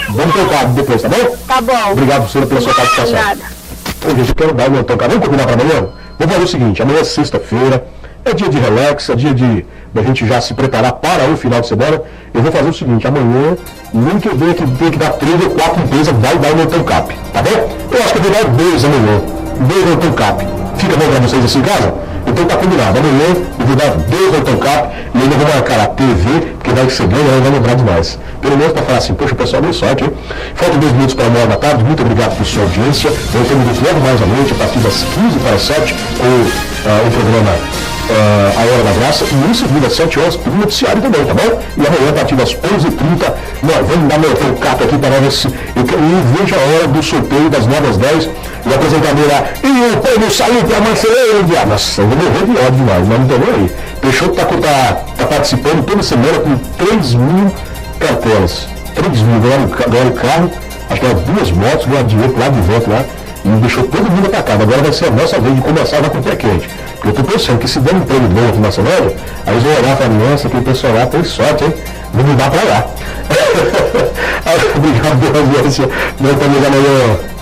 Vamos trocar depois, tá bom? Tá bom. Obrigado, senhora, pela sua participação. Nada. Ô, gente, eu quero dar o meu tocar. Vamos combinar para amanhã? Vamos fazer o seguinte, amanhã é sexta-feira, é dia de relax, é dia da gente já se preparar para o final de semana. Eu vou fazer o seguinte, amanhã, nem que eu venha que tem que dar 3 ou 4 empresas, vai dar o meu cap, tá bom? Eu acho que eu vou dar 2 amanhã, 2 no cap. Fica bom para vocês assim em casa? Então tá combinado, amanhã eu vou dar 2 no cap e ainda vou marcar a TV, porque vai ser ganho, ela vai lembrar demais. Pelo menos para falar assim, poxa, pessoal, deu sorte, hein? Faltam 2 minutos para a 1h da tarde, muito obrigado por sua audiência. Voltamos logo mais à noite, a partir das 15:50, com o programa A Hora da Graça, e em seguida, às 7 horas, o noticiário também, tá bom? E amanhã, a partir das 11h30, nós vamos dar meu cap aqui para ver se eu vejo a hora do sorteio das 9 às 10, e a apresentadora, e o povo saiu para Marcelândia. Nossa, eu vou morrer de ódio demais, mas não tô nem aí. Peixoto tá participando toda semana com 3.000 cartelas. aquele desvio, ganharam o carro, acho que eram 2 motos, ganharam dinheiro pro lado de vento lá, e deixou todo mundo atacado. Agora vai ser a nossa vez de começar a dar com o pé quente. Porque eu estou pensando que se der um prêmio bom aqui na Marcelândia, aí eles vão olhar para a aliança, aquele pessoal lá tem sorte, hein? Vou mudar para lá. Obrigado pela audiência. Meu amigo, amanhã.